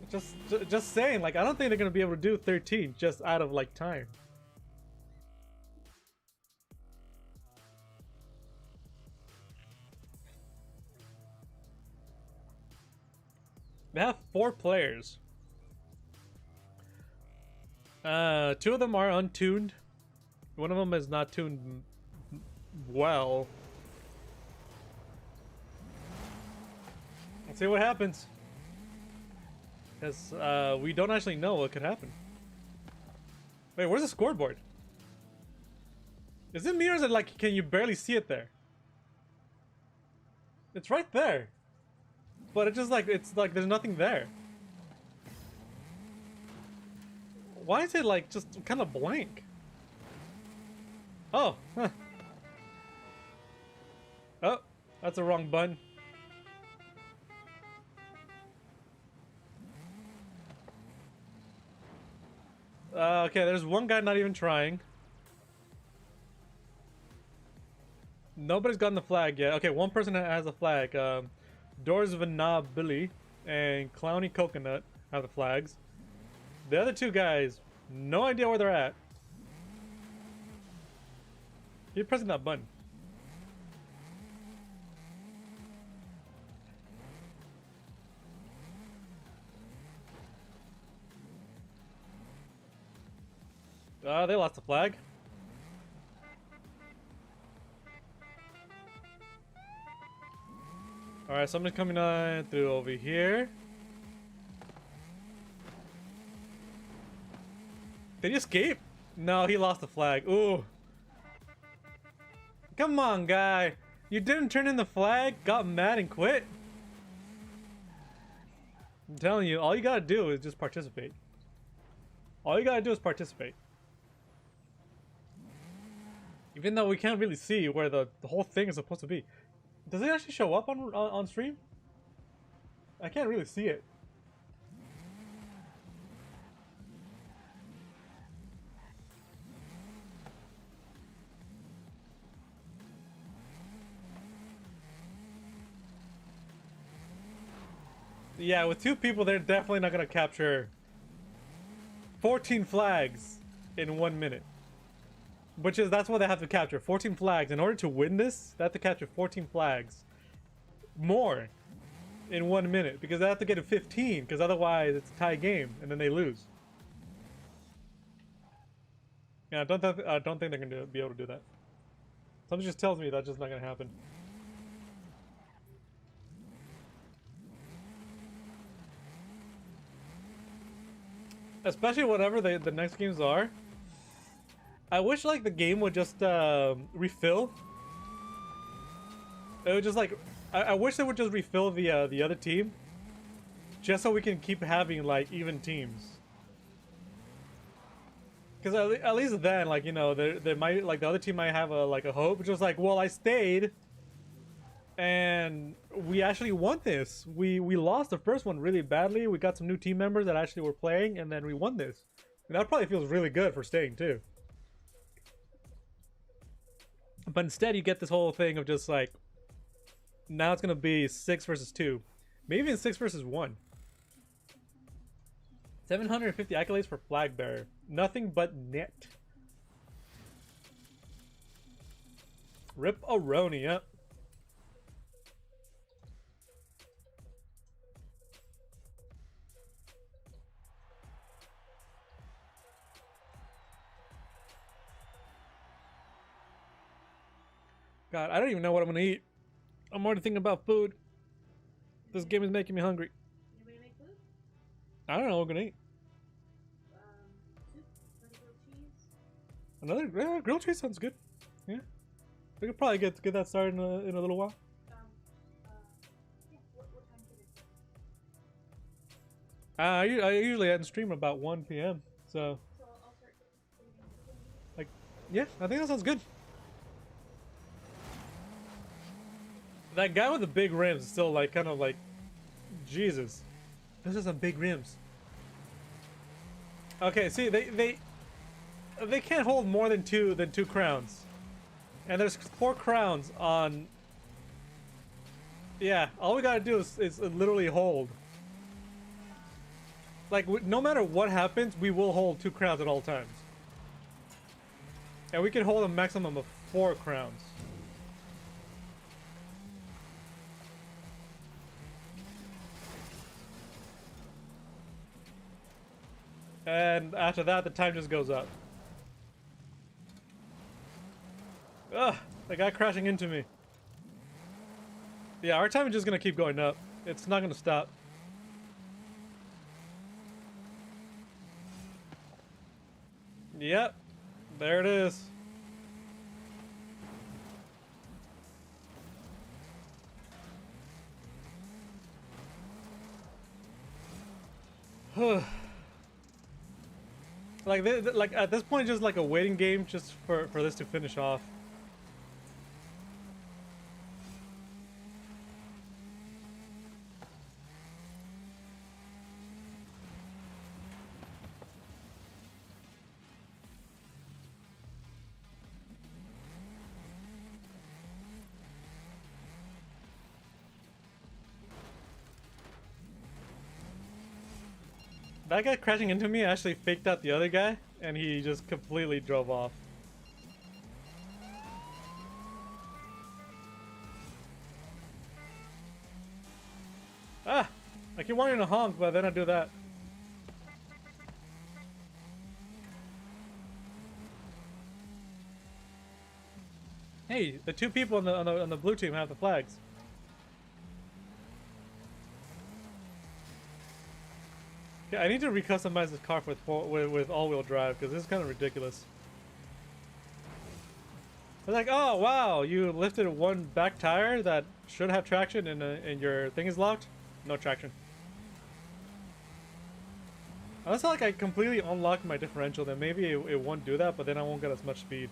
Just saying, like, I don't think they're gonna be able to do 13 just out of, like, time. They have 4 players. 2 of them are untuned. One of them is not tuned well. Let's see what happens. Because we don't actually know what could happen. Wait, where's the scoreboard? Is it me or is it like, can you barely see it there? It's right there. But it's just like, it's like there's nothing there. Why is it like just kind of blank? Oh, huh. Oh, that's the wrong button. Okay, there's one guy not even trying. Nobody's gotten the flag yet. Okay, one person has a flag. Doors Vanab Billy and Clowny Coconut have the flags. The other 2 guys, no idea where they're at. Keep pressing that button. They lost the flag. Alright, somebody's coming on through over here. Did he escape? No, he lost the flag. Ooh. Come on, guy. You didn't turn in the flag, got mad and quit? I'm telling you, all you gotta do is just participate. All you gotta do is participate. Even though we can't really see where the whole thing is supposed to be. Does it actually show up on stream? I can't really see it. Yeah, with 2 people, they're definitely not gonna capture 14 flags in 1 minute. That's what they have to capture, 14 flags. In order to win this, they have to capture 14 flags. More in 1 minute, because they have to get to 15, because otherwise it's a tie game, and then they lose. Yeah, I don't think they're gonna be able to do that. Something just tells me that's just not gonna happen. Especially whatever the next games are. I wish like the game would just refill. It would just like I wish they would just refill the other team, just so we can keep having like even teams. Because at least then, like, you know, they might, like, the other team might have a hope, just like, well, I stayed, and we actually won this. We lost the first one really badly. We got some new team members that actually were playing, and then we won this. And that probably feels really good for staying too. But instead, you get this whole thing of just like, now it's gonna be 6 versus 2, maybe even 6 versus 1. 750 accolades for flag bearer. Nothing but net. Rip Aroni, yep. God, I don't even know what I'm gonna eat. I'm already thinking about food. This game is making me hungry. Anybody make food? I don't know what we're gonna eat. Soup? Grilled cheese? Another grilled cheese sounds good. Yeah, we could probably get that started in a little while. Yeah. What time should it be? I usually end stream about 1 p.m. So I'll start getting like, yeah, I think that sounds good. That guy with the big rims is still like kind of like, Jesus, those are some big rims. Okay, see, they can't hold more than two crowns, and there's 4 crowns on. Yeah, all we gotta do is literally hold. Like, no matter what happens, we will hold 2 crowns at all times, and we can hold a maximum of 4 crowns. And after that, the time just goes up. Ugh, that guy crashing into me. Yeah, our time is just gonna keep going up. It's not gonna stop. Yep, there it is. Like at this point, just like a waiting game, just for this to finish off. That guy crashing into me actually faked out the other guy, and he just completely drove off. Ah! I keep wanting to honk, but then I do that. Hey, the 2 people on the blue team have the flags. Yeah, I need to recustomize this car with all-wheel drive, because this is kind of ridiculous. It's like, oh wow, you lifted 1 back tire that should have traction, and your thing is locked. No traction. Unless like I completely unlock my differential, then maybe it won't do that, but then I won't get as much speed.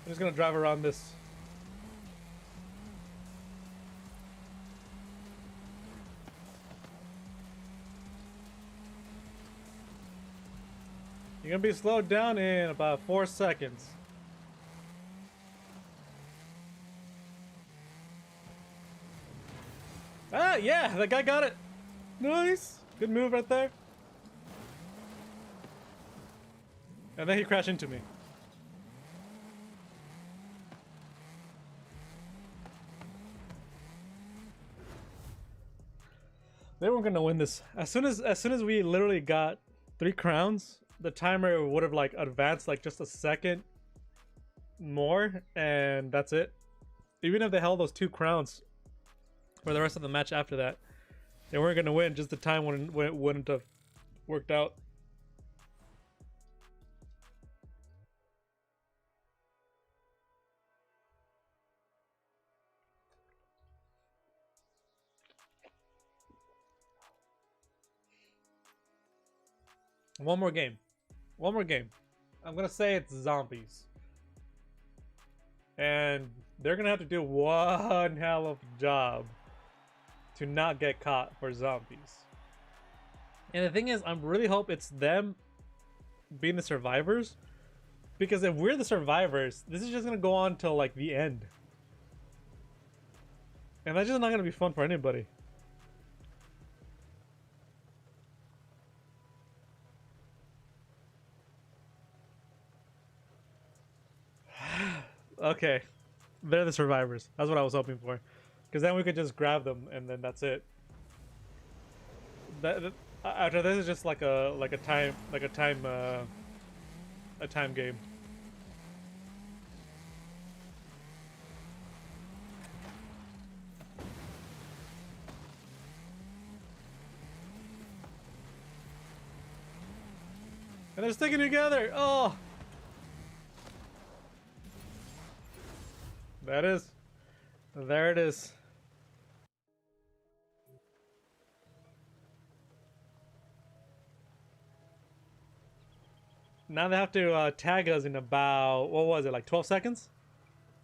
I'm just gonna drive around this. You're gonna be slowed down in about 4 seconds. Ah, yeah, that guy got it. Nice. Good move right there. And then he crashed into me. They weren't gonna win this. As soon as we literally got 3 crowns, the timer would have like advanced like just a second more, and that's it. Even if they held those 2 crowns for the rest of the match after that, they weren't gonna win. Just the time wouldn't have worked out. One more game. One more game. I'm gonna say it's zombies. And they're gonna have to do one hell of a job to not get caught for zombies. And the thing is, I really hope it's them being the survivors. Because if we're the survivors, this is just gonna go on till like the end. And that's just not gonna be fun for anybody. Okay, they're the survivors. That's what I was hoping for, because then we could just grab them and then that's it. After this is just like a time game. And they're sticking together. Oh. That is. There it is. Now they have to tag us in about, what was it, like 12 seconds?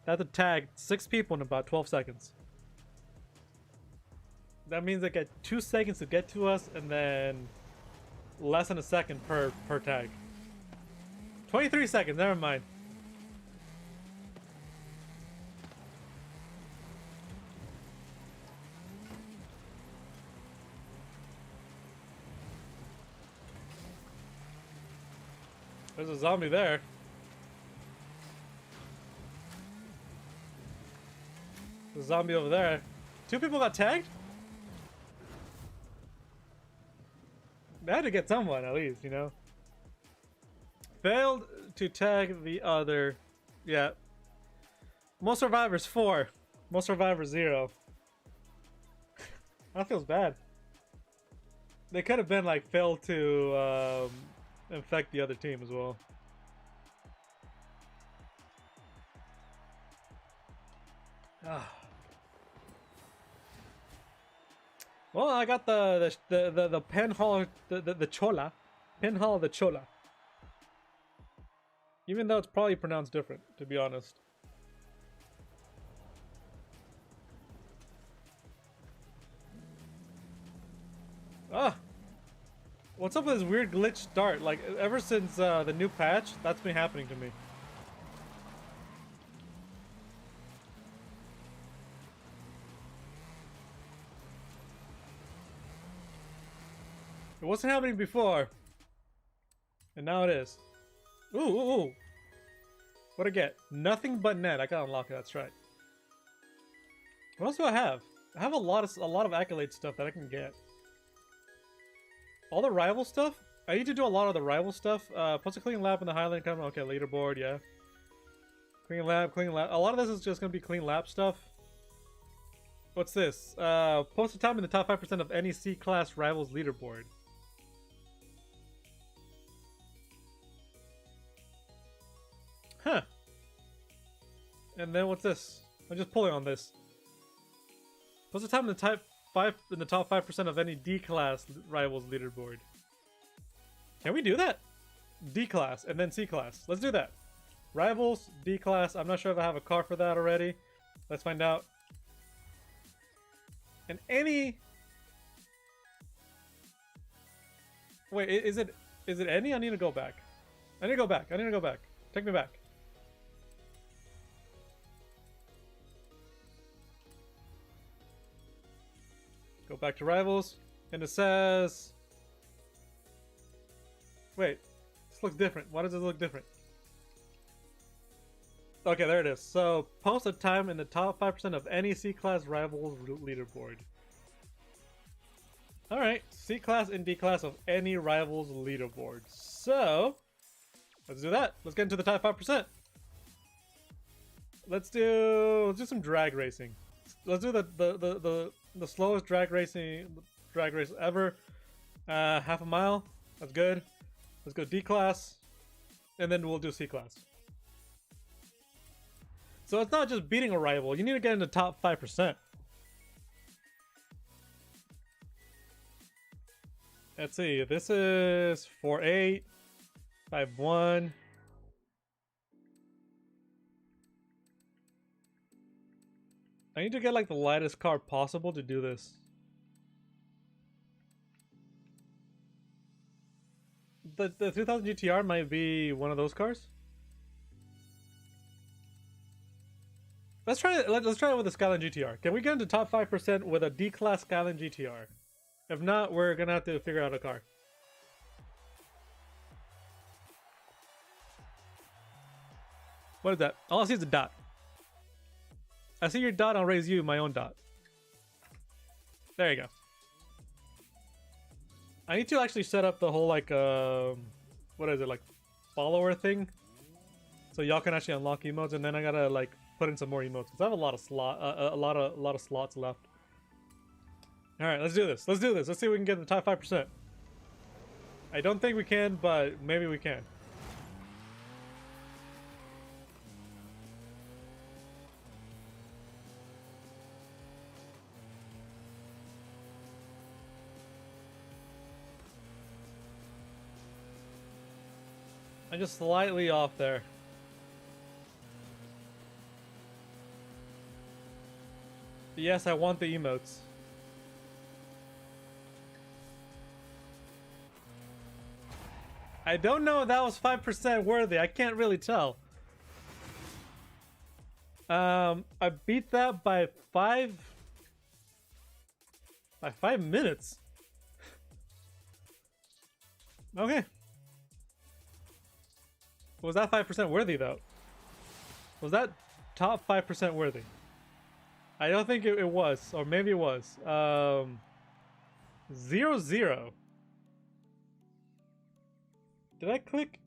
They have to tag 6 people in about 12 seconds. That means they get 2 seconds to get to us, and then less than a second per tag. 23 seconds, never mind. There's a zombie there. There's a zombie over there. 2 people got tagged? They had to get someone at least, you know? Failed to tag the other. Yeah. Most survivors 4. Most survivors 0. That feels bad. They could have been like failed to infect the other team as well. Well, I got the pinhole, the chola, pinhole of the chola. Even though it's probably pronounced different, to be honest. Ah, what's up with this weird glitch start? Like ever since the new patch, that's been happening to me. It wasn't happening before, and now it is. Ooh, ooh, ooh. What'd I get? Nothing but net. I gotta unlock it. That's right. What else do I have? I have a lot of accolade stuff that I can get. All the rival stuff? I need to do a lot of the rival stuff. Post a clean lap in the Highland come. Okay, leaderboard, yeah. Clean lap, clean lap. A lot of this is just gonna be clean lap stuff. What's this? Post a time in the top 5% of any C-class rivals leaderboard. Huh. And then what's this? I'm just pulling on this. What's the time in the top 5% of any D-class rivals leaderboard? Can we do that? D-class and then C-class. Let's do that. Rivals, D-class. I'm not sure if I have a car for that already. Let's find out. And any... Wait, is it any? I need to go back. I need to go back. I need to go back. Take me back. Go back to rivals. And it says... Wait. This looks different. Why does it look different? Okay, there it is. So, post a time in the top 5% of any C-Class Rivals leaderboard. Alright, C-Class and D-Class of any Rivals leaderboard. So, let's do that. Let's get into the top 5%. Let's do some drag racing. Let's do the slowest drag race ever. Half a mile. That's good. Let's go D-Class. And then we'll do C-Class. So it's not just beating a rival. You need to get in the top 5%. Let's see. This is 4.8, 5.1. I need to get like the lightest car possible to do this. The 2000 GTR might be one of those cars. Let's try it. Let's try it with the Skyline GTR. Can we get into top 5% with a D-Class Skyline GTR? If not, we're gonna have to figure out a car. What is that? All I see is a dot. I see your dot, I'll raise you my own dot. There you go. I need to actually set up the whole like what is it, like follower thing, so y'all can actually unlock emotes, and then I gotta like put in some more emotes because I have a lot of a lot of slots left. All right, let's do this. Let's do this. Let's see if we can get in the top 5%. I don't think we can, but maybe we can. I'm just slightly off there. Yes, I want the emotes. I don't know if that was 5% worthy. I can't really tell. I beat that by 5 minutes. Okay. Was that 5% worthy though? Was that top 5% worthy? I don't think it was, or maybe it was. 0-0. Did I click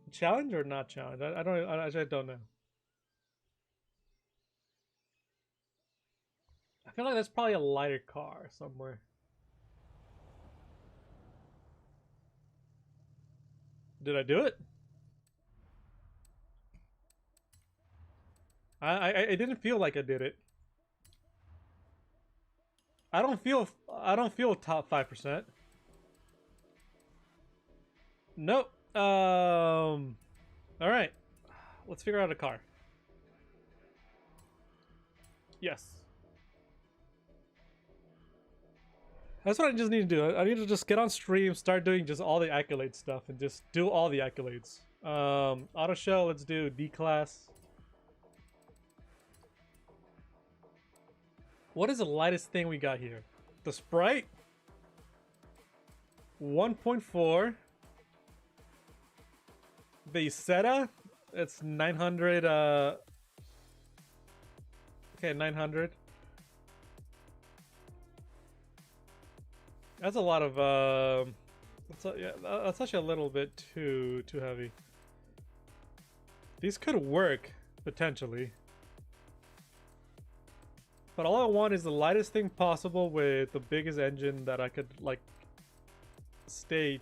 challenge or not challenge? I actually don't know. I feel like that's probably a lighter car somewhere. Did I do it? I didn't feel like I did it. I don't feel top 5%. Nope. All right. Let's figure out a car. Yes. That's what I just need to do. I need to just get on stream, start doing just all the accolade stuff, and just do all the accolades. Auto show. Let's do D-Class. What is the lightest thing we got here? The Sprite. 1.4. The Isetta, it's 900, okay, 900. That's a lot of, yeah, that's actually a little bit too heavy. These could work, potentially. But all I want is the lightest thing possible with the biggest engine that I could, like, stay,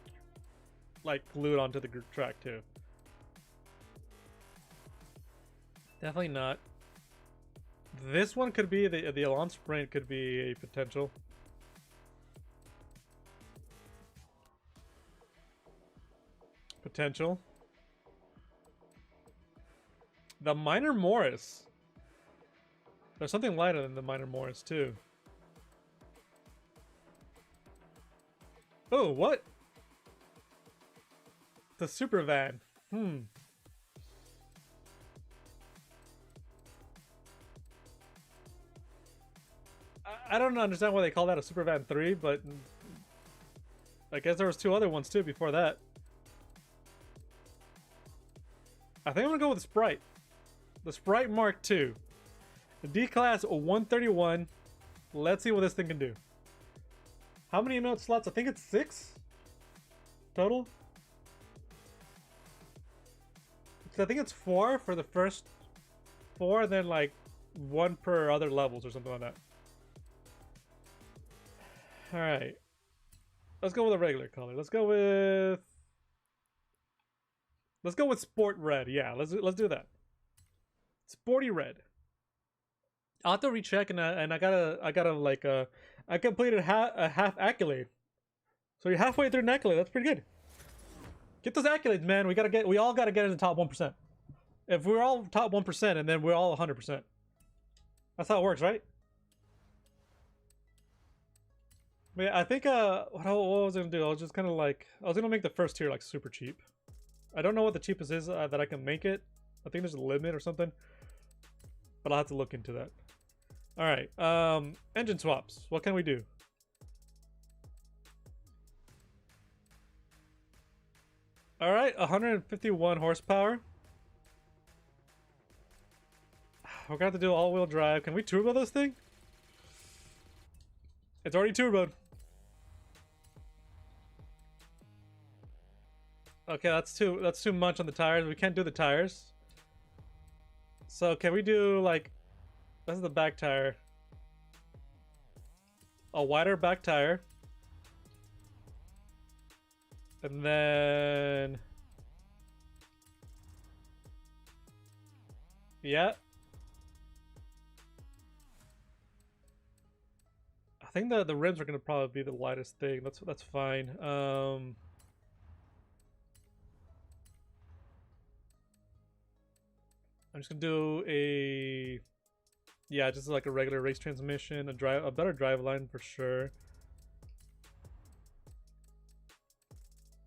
like, glued onto the track, too. Definitely not. This one could be the Elan Sprint could be a potential. The Minor Morris. There's something lighter than the Minor Morris too. Oh, what? The Super Van. Hmm. I don't understand why they call that a Super Van 3, but I guess there was 2 other ones too before that. I think I'm gonna go with the Sprite. The Sprite Mark II. The D-Class 131. Let's see what this thing can do. How many emote slots? I think it's 6 total. I think it's 4 for the first 4, and then like 1 per other levels or something like that. Alright. Let's go with a regular color. Let's go with Sport Red. Yeah, let's do that. Sporty Red. I'll have to recheck, and I gotta like I completed a half accolade. So you're halfway through an accolade. That's pretty good. Get those accolades, man. We all gotta get in the top 1%. If we're all top 1%, and then we're all 100%. That's how it works, right? Yeah, I think what was I gonna do? I was just kind of like I was gonna make the first tier like super cheap. I don't know what the cheapest is that I can make it. I think there's a limit or something, but I'll have to look into that. All right, engine swaps. What can we do? All right, 151 horsepower. We're gonna have to do all-wheel drive. Can we turbo this thing? It's already turboed. Okay, that's too much on the tires. We can't do the tires. So can we do like this is the back tire. A wider back tire. And then yeah. I think the rims are gonna probably be the lightest thing. That's fine. I'm just gonna do just like a regular race transmission, a better drive line for sure.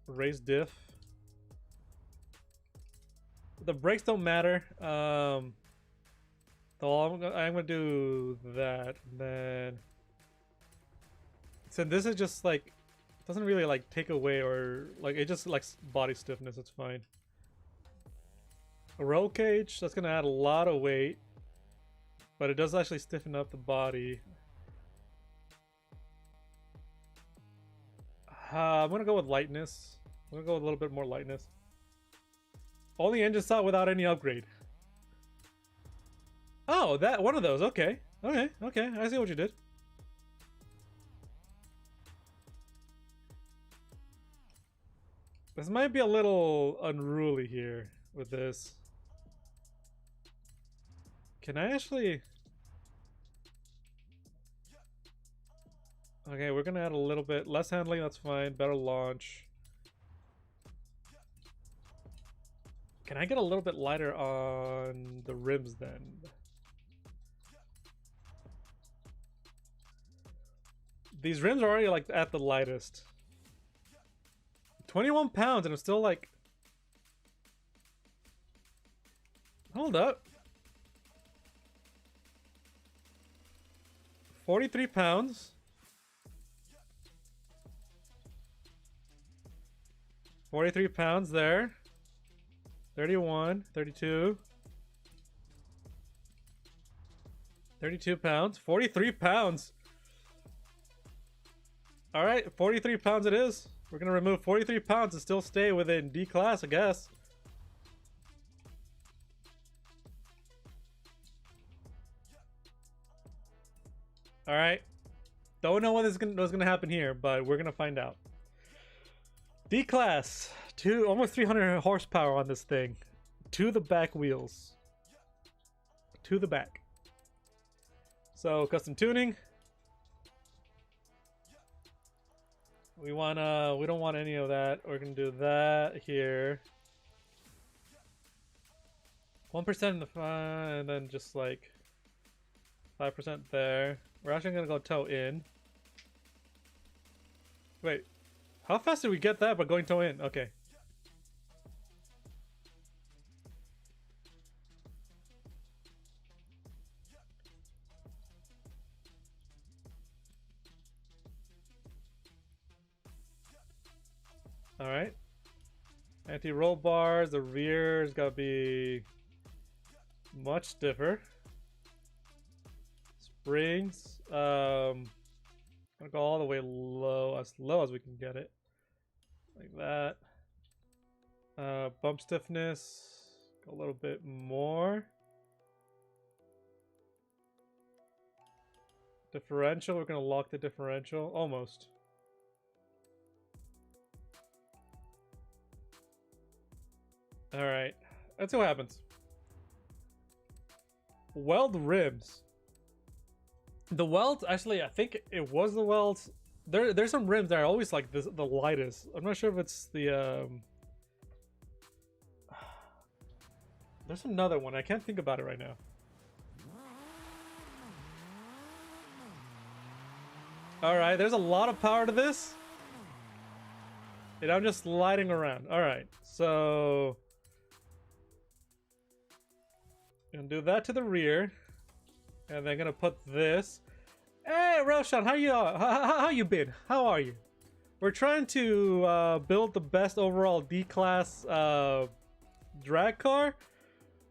Race diff. The brakes don't matter. So I'm gonna do that, and then so this is just like doesn't really like take away or like it just likes body stiffness. It's fine. A roll cage, that's gonna add a lot of weight, but it does actually stiffen up the body. I'm gonna go with lightness. I'm gonna go with a little bit more lightness. Only engine slot without any upgrade. Oh, that one of those. Okay, okay. I see what you did. This might be a little unruly here with this. Can I actually... Okay, we're gonna add a little bit less handling, that's fine. Better launch. Can I get a little bit lighter on the rims then? These rims are already like at the lightest. 21 pounds and I'm still like... Hold up. 43 pounds. 43 pounds there. 31, 32. 32 pounds. 43 pounds. Alright, 43 pounds it is. We're gonna remove 43 pounds and still stay within D class, I guess. Alright. Don't know what's gonna happen here, but we're gonna find out. D class. Almost 300 horsepower on this thing. To the back wheels. To the back. So, custom tuning. We don't want any of that. We're gonna do that here. 1% in the front, and then just like 5% there. We're actually gonna go toe in. Wait, how fast did we get that by going toe in? Okay. All right. Anti-roll bars. The rear's gotta be much stiffer. Springs. I'm gonna go all the way low as we can get it, like that. Bump stiffness. Go a little bit more. Differential. We're gonna lock the differential almost. All right. Let's see what happens. Weld rims. The welds, actually, I think it was the welds. There's some rims that are always like this, the lightest. I'm not sure if it's the There's another one. I can't think about it right now. All right, there's a lot of power to this. And I'm just sliding around. All right, so gonna do that to the rear, and then gonna put this. Hey, Roshan, how you been? How are you? We're trying to build the best overall D-class drag car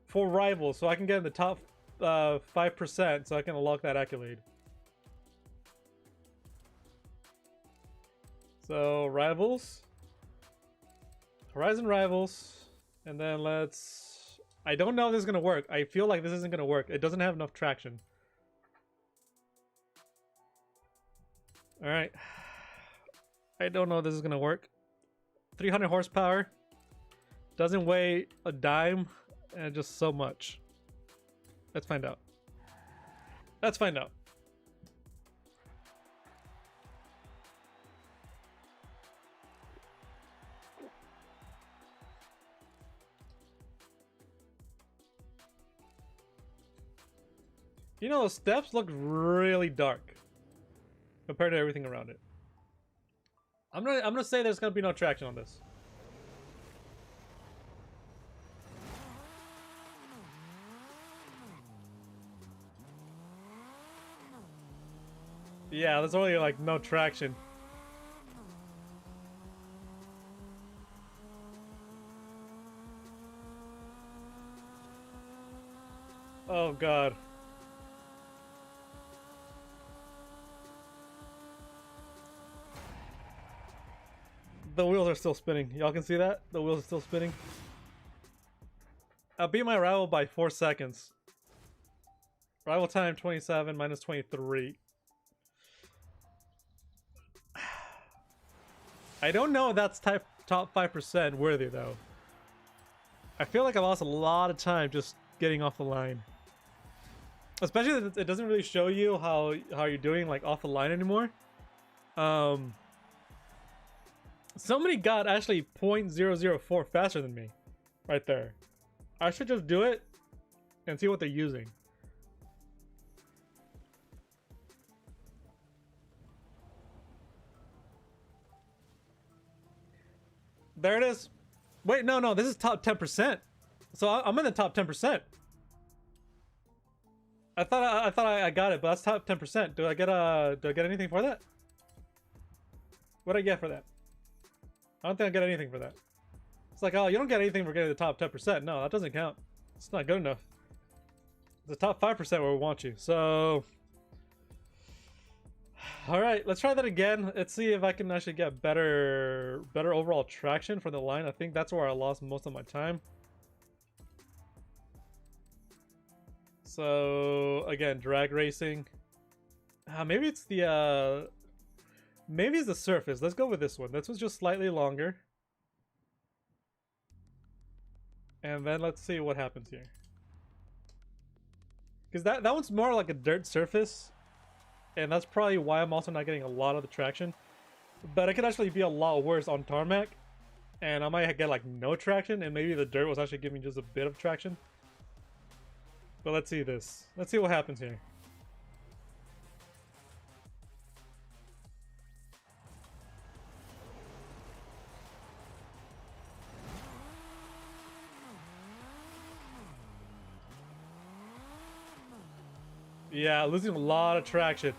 for rivals, so I can get in the top 5%, so I can unlock that accolade. So rivals, Horizon Rivals, and then let's. I don't know if this is gonna work. I feel like this isn't gonna work. It doesn't have enough traction. All right. I don't know if this is gonna work. 300 horsepower. Doesn't weigh a dime, and just so much. Let's find out. Let's find out. You know, the steps look really dark compared to everything around it. I'm gonna say there's gonna be no traction on this. Yeah, there's only like no traction. Oh god. The wheels are still spinning. Y'all can see that? The wheels are still spinning. I beat my rival by 4 seconds. Rival time 27 minus 23. I don't know if that's top 5% worthy though. I feel like I lost a lot of time just getting off the line. Especially that it doesn't really show you how you're doing like off the line anymore. Somebody got actually 0.004 faster than me. Right there. I should just do it and see what they're using. There it is. Wait, no, this is top 10%. So I'm in the top 10%. I thought I got it, but that's top 10%. Do I get anything for that? What do I get for that? I don't think I get anything for that. It's like, oh, you don't get anything for getting the top 10%. No, that doesn't count. It's not good enough. The top 5% where we want you. So, all right, let's try that again. Let's see if I can actually get better overall traction for the line. I think that's where I lost most of my time. So again, drag racing. Maybe it's the maybe it's the surface. Let's go with this one. This was just slightly longer. And then let's see what happens here. Because that one's more like a dirt surface. And that's probably why I'm also not getting a lot of the traction. But it could actually be a lot worse on tarmac. And I might get like no traction. And maybe the dirt was actually giving just a bit of traction. But let's see this. Let's see what happens here. Yeah, losing a lot of traction.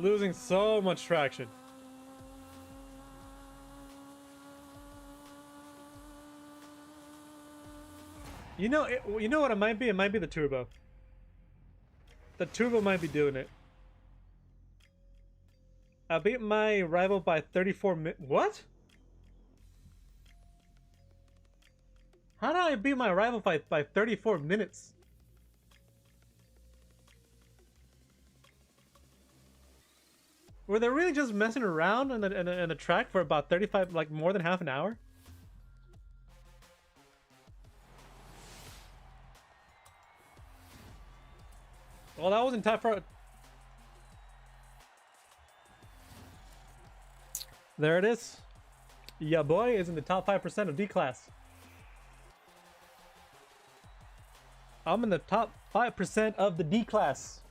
Losing so much traction. You know, you know what it might be? It might be the turbo. The turbo might be doing it. I beat my rival by 34 minutes. What? How did I beat my rival by 34 minutes? Were they really just messing around in the track for about 35, like more than half an hour? Well, that wasn't time for. There it is. Yeah, boy is in the top 5% of D class. I'm in the top 5% of the D class.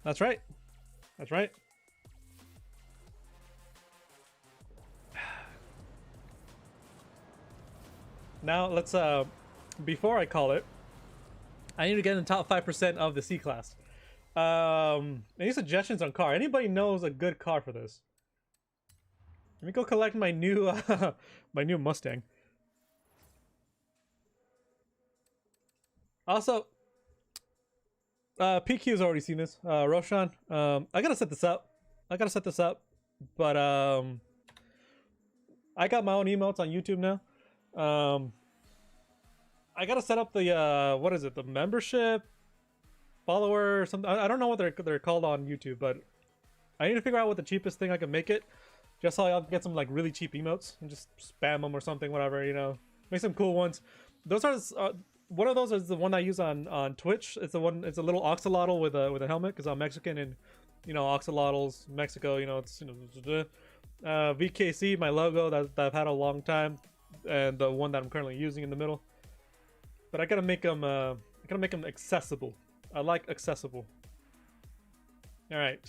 That's right. That's right. Now let's before I call it, I need to get in the top 5% of the C class. Any suggestions on car? Anybody knows a good car for this? Let me go collect my new my new Mustang. Also, PQ's already seen this. Roshan, I gotta set this up. But I got my own emotes on YouTube now. I gotta set up the what is it? The membership, follower, or something. I don't know what they're called on YouTube, but I need to figure out what the cheapest thing I can make it. Just so I'll get some like really cheap emotes and just spam them or something, whatever, you know. Make some cool ones. Those are one of those is the one I use on Twitch. It's the one. It's a little axolotl with a helmet because I'm Mexican and you know axolotls, Mexico. You know it's VKC, my logo that I've had a long time, and the one that I'm currently using in the middle. But I gotta make them. Accessible. I like accessible. All right,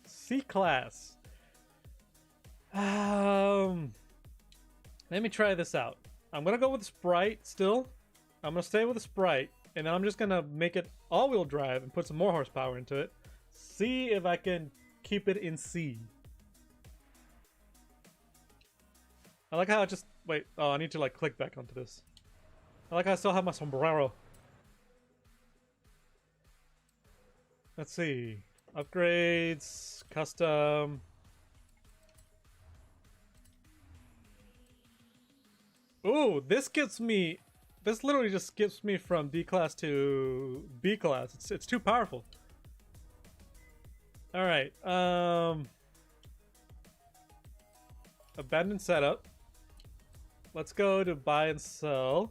C class. Let me try this out. I'm gonna go with Sprite still. I'm gonna stay with the Sprite, and then I'm just gonna make it all-wheel drive and put some more horsepower into it. See if I can keep it in C. I like how I just wait. Oh, I need to like click back onto this. I like how I still have my sombrero. Let's see. Upgrades, custom. Ooh, this literally just skips me from D class to B class. It's too powerful. All right. Abandoned setup. Let's go to buy and sell.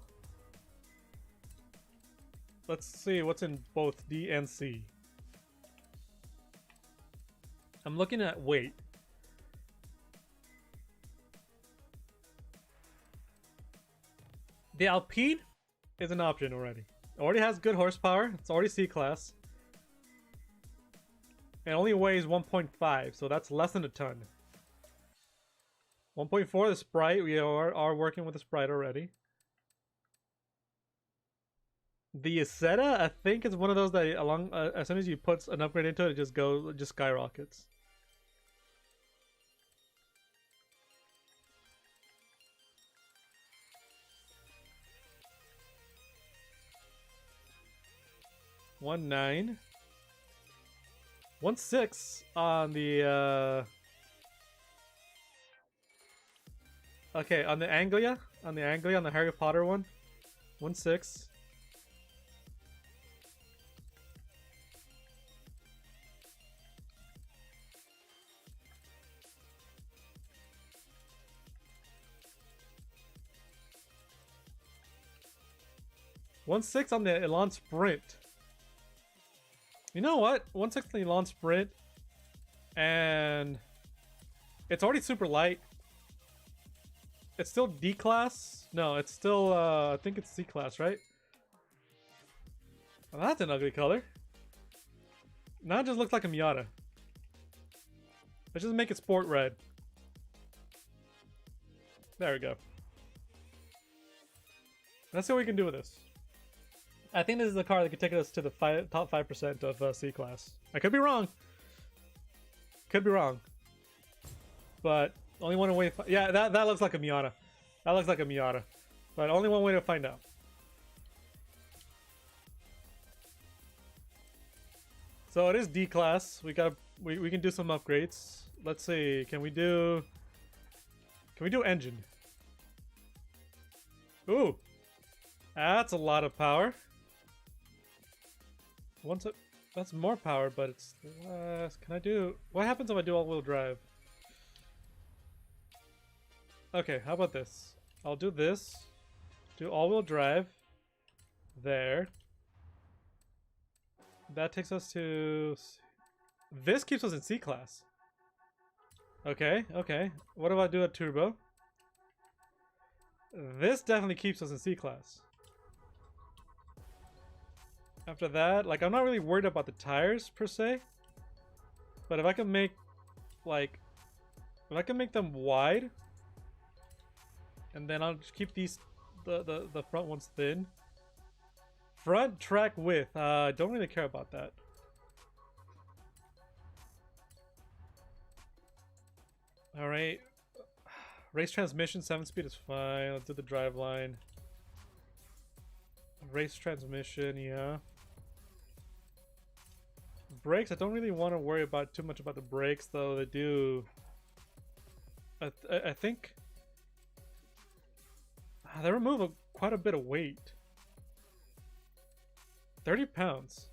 Let's see what's in both D and C. I'm looking at weight. The Alpine is an option already. It already has good horsepower. It's already C class. It only weighs 1.5, so that's less than a ton. 1.4, the Sprite. We are working with the Sprite already. The Isetta, I think, is one of those that as soon as you put an upgrade into it, it just skyrockets. One 9. 1.6 on the okay, on the Anglia, on the Harry Potter one. 1.6. .6 on the Elan Sprint. You know what? 1.6 on the Elan Sprint, and it's already super light. It's still D class. No, it's still I think it's C class, right? Well, that's an ugly color. Now it just looks like a Miata. Let's just make it sport red. There we go. Let's see what we can do with this. I think this is the car that could take us to the top 5% of C-Class. I could be wrong. Could be wrong. But only one way to yeah, that looks like a Miata. That looks like a Miata. But only one way to find out. So it is D-Class. We can do some upgrades. Let's see. Can we do engine? Ooh. That's a lot of power. That's more power, but it's less. Can I do... What happens if I do all-wheel drive? Okay, how about this? I'll do this. Do all-wheel drive. There. That takes us to... This keeps us in C-Class. Okay, okay. What if I do a turbo? This definitely keeps us in C-Class. After that, like, I'm not really worried about the tires, per se. But if I can make, like... If I can make them wide... And then I'll just keep these... The front ones thin. Front track width. I don't really care about that. Alright. Race transmission, 7-speed is fine. Let's do the driveline. Race transmission, yeah. Brakes, I don't really want to worry about too much about the brakes, though. They do... I think... They remove quite a bit of weight. 30 pounds.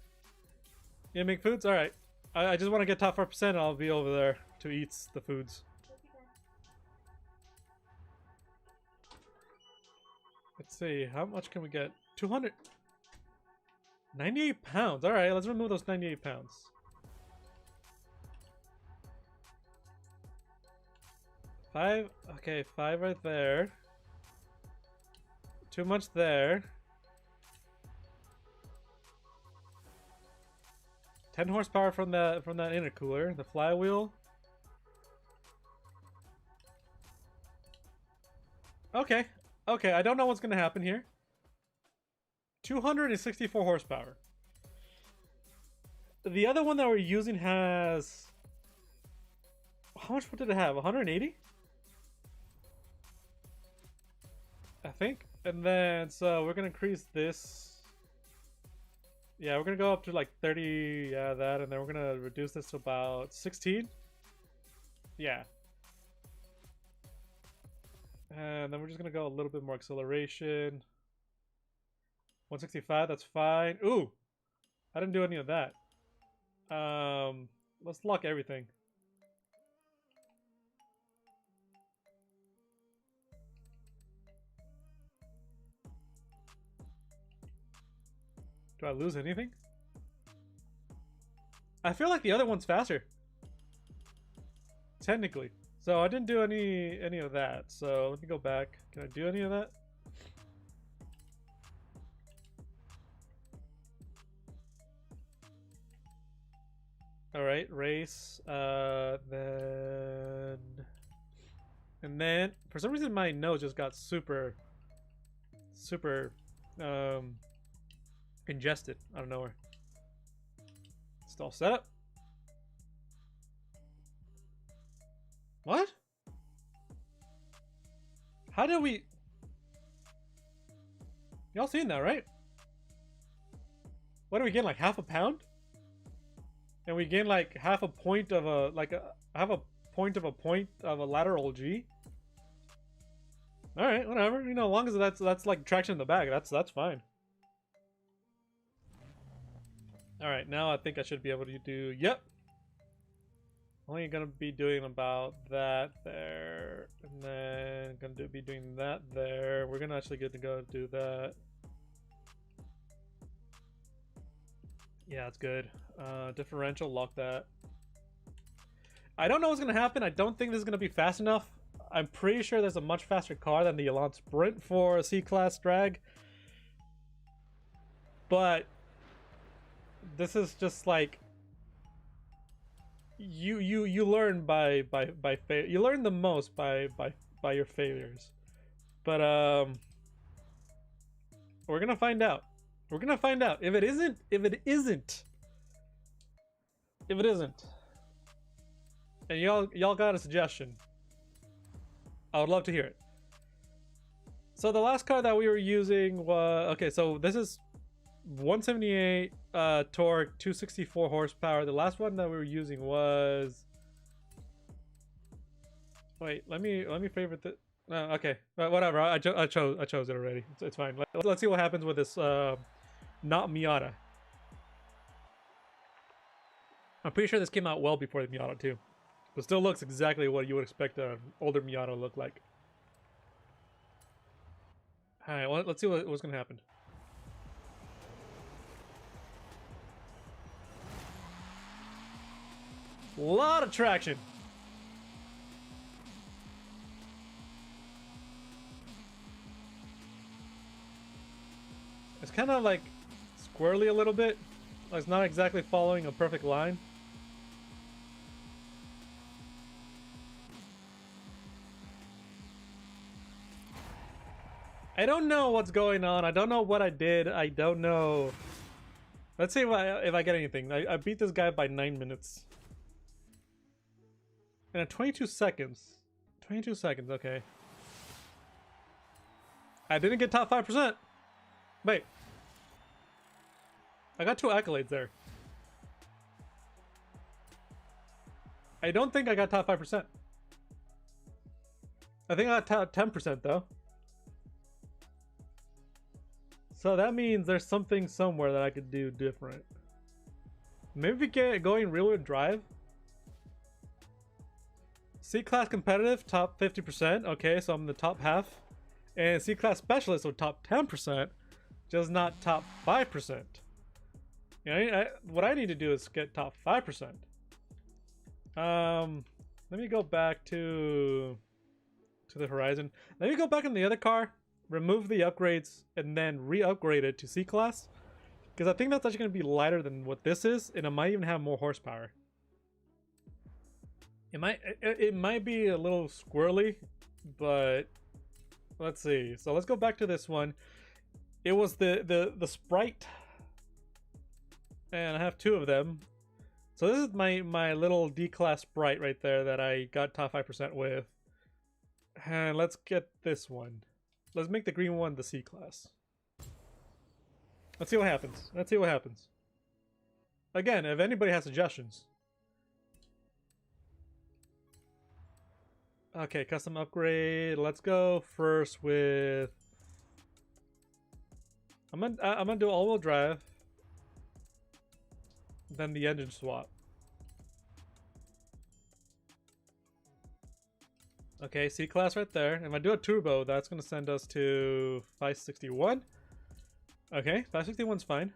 Yeah, make foods? Alright. I just want to get top 5% and I'll be over there to eat the foods. Let's see, how much can we get? 200... 98 pounds. Alright, let's remove those 98 pounds. Five. Okay, 5 right there. Too much there. 10 horsepower from that intercooler. The flywheel. Okay. Okay, I don't know what's gonna happen here. 264 horsepower. The other one that we're using has... How much did it have? 180? I think. And then, so we're gonna increase this. Yeah, we're gonna go up to like 30, yeah, that, and then we're gonna reduce this to about 16. Yeah. And then we're just gonna go a little bit more acceleration. 165, that's fine. Ooh! I didn't do any of that. Let's lock everything. Do I lose anything? I feel like the other one's faster. Technically. So I didn't do any of that. So let me go back. Can I do any of that? Alright, race. Then... And then, for some reason my nose just got super... ingested out of nowhere. It's all set up. What? How did we... Y'all seen that, right? What do we gain, like half a pound? And we gain like half a point of a, half a point of a lateral G? Alright, whatever. You know, as long as that's like traction in the back, that's fine. Alright, now I think I should be able to do, yep. Only gonna be doing about that there, and then gonna be doing that there. We're gonna actually get to go do that. Yeah, it's good. Differential, lock that. I don't know what's gonna happen. I don't think this is gonna be fast enough. I'm pretty sure there's a much faster car than the Elan Sprint for a C-Class drag. But this is just like you learn by you learn the most by your failures. But we're gonna find out. We're gonna find out. If it isn't, and y'all got a suggestion, I would love to hear it. So the last car that we were using was, okay, so this is 178 torque, 264 horsepower. The last one that we were using was, wait, let me favorite the, okay, whatever. I chose it already. It's fine. Let's see what happens with this not Miata. I'm pretty sure this came out well before the Miata too. But still looks exactly what you would expect an older Miata to look like. Alright, well, let's see what's gonna happen. A lot of traction. It's kind of like squirrely a little bit. Like it's not exactly following a perfect line. I don't know what's going on. I don't know what I did. I don't know. Let's see if I get anything. I beat this guy by 9 minutes. And at 22 seconds. 22 seconds, okay. I didn't get top 5%. Wait. I got 2 accolades there. I don't think I got top 5%. I think I got top 10% though. So that means there's something somewhere that I could do different. Maybe we get going rear-wheel drive. C-Class competitive, top 50%. Okay, so I'm in the top half. And C-Class specialist, so top 10%. Just not top 5%. Yeah, what I need to do is get top 5%. Let me go back to the Horizon. Let me go back in the other car. Remove the upgrades and then re-upgrade it to C-Class, because I think that's actually going to be lighter than what this is, and it might even have more horsepower. It might be a little squirrely, but let's see. So let's go back to this one. It was the Sprite, and I have 2 of them. So this is my little D-Class Sprite right there that I got top 5% with. And let's get this one. Let's make the green one the C-Class. Let's see what happens. Let's see what happens. Again, if anybody has suggestions. Okay, custom upgrade. Let's go first with... I'm gonna do all-wheel drive. Then the engine swap. Okay, C-Class right there. If I do a turbo, that's going to send us to 561. Okay, 561's fine.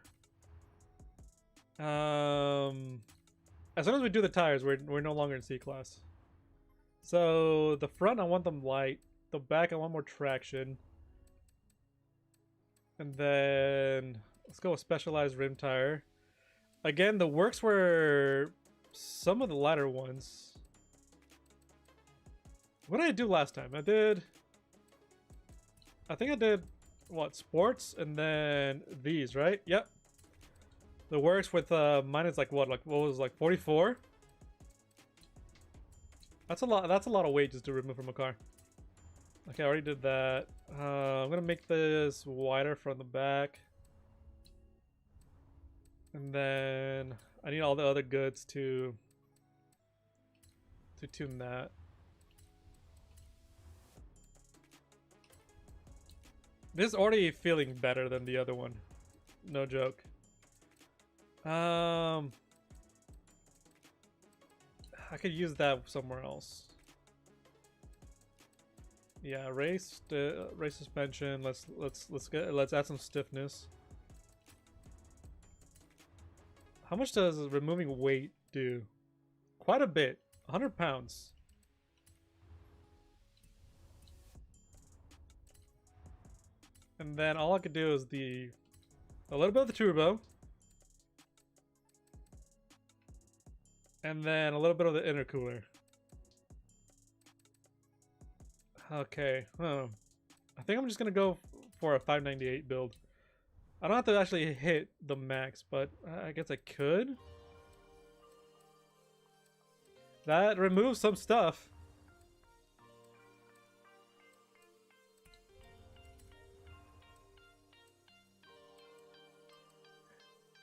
As soon as we do the tires, we're no longer in C-Class. So the front, I want them light. The back, I want more traction. And then let's go with specialized rim tire. Again, the works were some of the lighter ones. What did I do last time? I think I did, what, sports and then these, right? Yep. The works with mine is like what was like 44? That's a lot of weight just to remove from a car. Okay, I already did that. I'm gonna make this wider from the back. And then I need all the other goods to tune that. This is already feeling better than the other one. No joke. I could use that somewhere else. Yeah, race suspension. Let's add some stiffness. How much does removing weight do? Quite a bit. 100 pounds. And then all I could do is a little bit of the turbo. And then a little bit of the intercooler. Okay. I think I'm just gonna go for a 598 build. I don't have to actually hit the max, but I guess I could. That removes some stuff.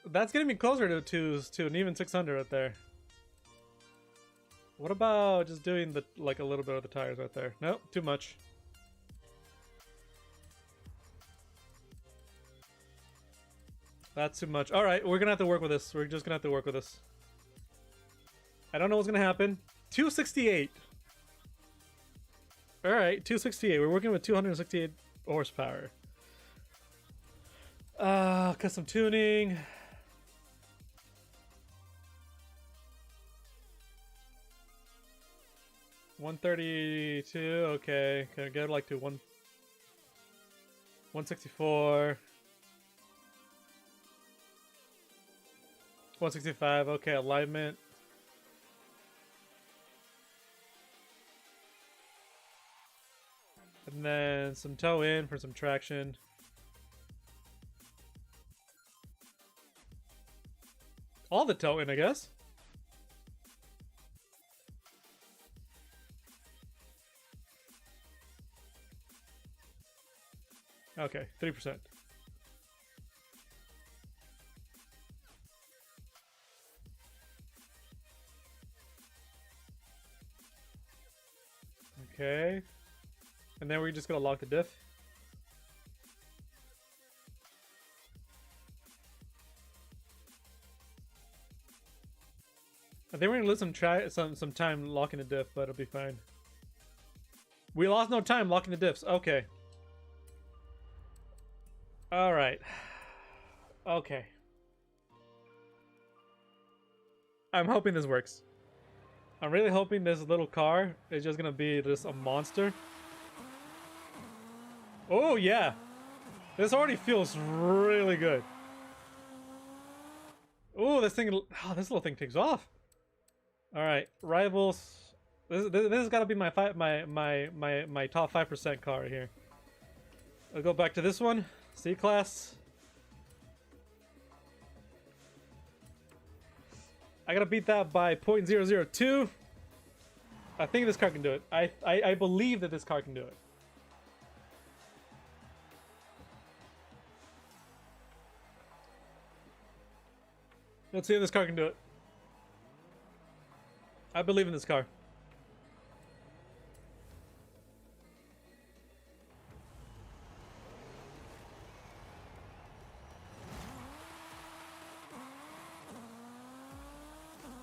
That's getting me closer to an even 600 right there. What about just doing the like a little bit of the tires right there? Nope, too much. That's too much. All right, we're gonna have to work with this. We're just gonna have to work with this. I don't know what's gonna happen. 268. All right, 268. We're working with 268 horsepower. Custom tuning. $132. Okay, can I get like to 164. 165. Okay, alignment. And then some toe in for some traction. All the toe in, I guess. Okay, 3%. Okay. And then we're just gonna lock the diff. I think we're gonna lose some time locking the diff, but it'll be fine. We lost no time locking the diffs. Okay. All right. Okay. I'm hoping this works. I'm really hoping this little car is just gonna be just a monster. Oh yeah. This already feels really good. Oh, this little thing takes off. All right, rivals. This has got to be my top 5% car right here. I'll go back to this one, C class. I gotta beat that by 0.002. I think this car can do it. I believe that this car can do it. Let's see if this car can do it. I believe in this car.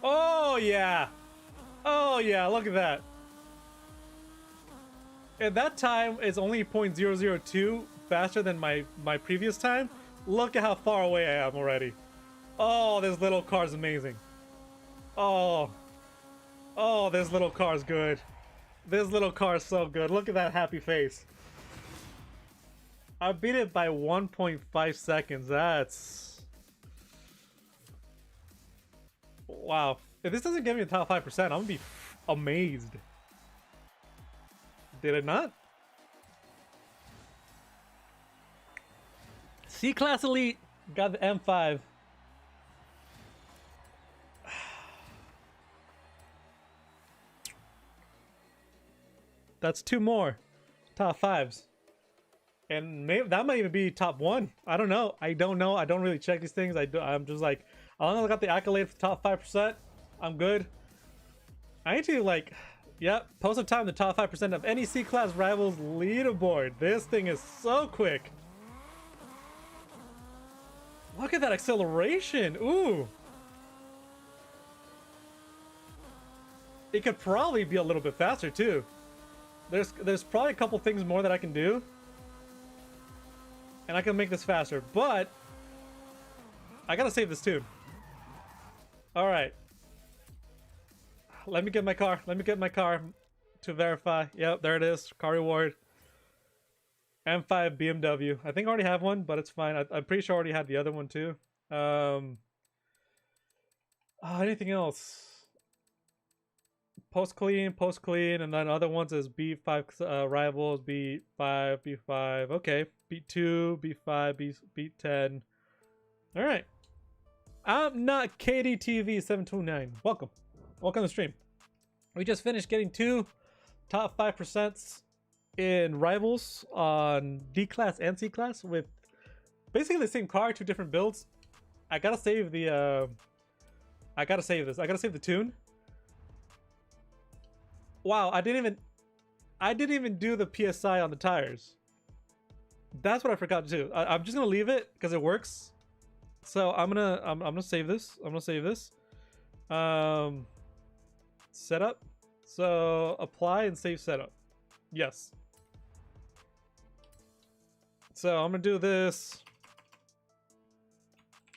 Oh yeah! Oh yeah, look at that. And that time is only 0.002 faster than my previous time. Look at how far away I am already. Oh, this little car's amazing. Oh. Oh, this little car's good. This little car's so good. Look at that happy face. I beat it by 1.5 seconds. That's... Wow. If this doesn't get me the top 5%, I'm gonna be amazed. Did it not? C-Class Elite got the M5. That's two more top 5s, and maybe that might even be top 1. I don't know. I don't know. I don't really check these things. I'm just like, as long as I got the accolade for the top 5%, I'm good. I need to like, yep, post a time the top 5% of any C-Class Rivals leaderboard. This thing is so quick. Look at that acceleration. Ooh. It could probably be a little bit faster too. There's probably a couple things more that I can do, and I can make this faster, but I gotta save this tune. All right, let me get my car. Let me get my car to verify. Yep, there it is. Car reward. M5 BMW. I think I already have one, but it's fine. I'm pretty sure I already had the other one too. Anything else? post clean, and then other ones is B5 rivals, B5, B5. Okay, B2, B5, B10. All right. I'm not KDTV729. Welcome to the stream. We just finished getting 2 top 5% in rivals on D class and C class with basically the same car, 2 different builds. I gotta save the I gotta save this. I gotta save the tune. Wow, I didn't even do the PSI on the tires. That's what I forgot to do. I'm just gonna leave it because it works. So I'm gonna save this. I'm gonna save this. Setup. So apply and save setup. Yes. So I'm gonna do this.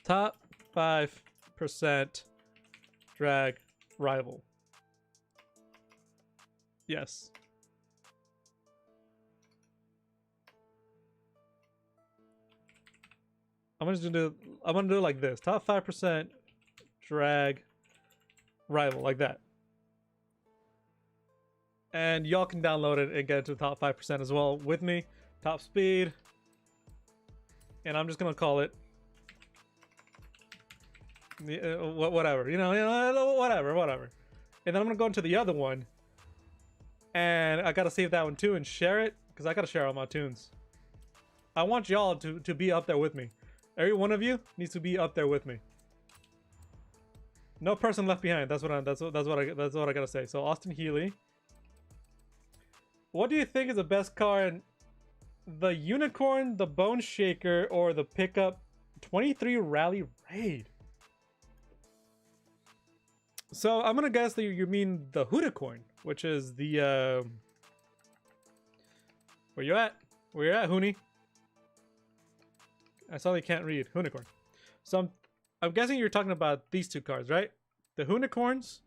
Top 5% drag rival. Yes. I'm gonna do it like this. Top 5% drag rival, like that. And y'all can download it and get into the top 5% as well with me. Top speed. And I'm just gonna call it whatever, whatever. And then I'm gonna go into the other one. And I gotta save that one too and share it, because I gotta share all my tunes. I want y'all to be up there with me. Every one of you needs to be up there with me. No person left behind. That's what I gotta say. So Austin Healy. What do you think is the best car in the Unicorn, the Bone Shaker, or the Pickup 23 Rally Raid? So I'm gonna guess that you mean the Hoonicorn, which is the where you at? Where you at, Hoonie? I saw they can't read. Hoonicorn. So I'm guessing you're talking about these 2 cars, right? The Hoonicorns.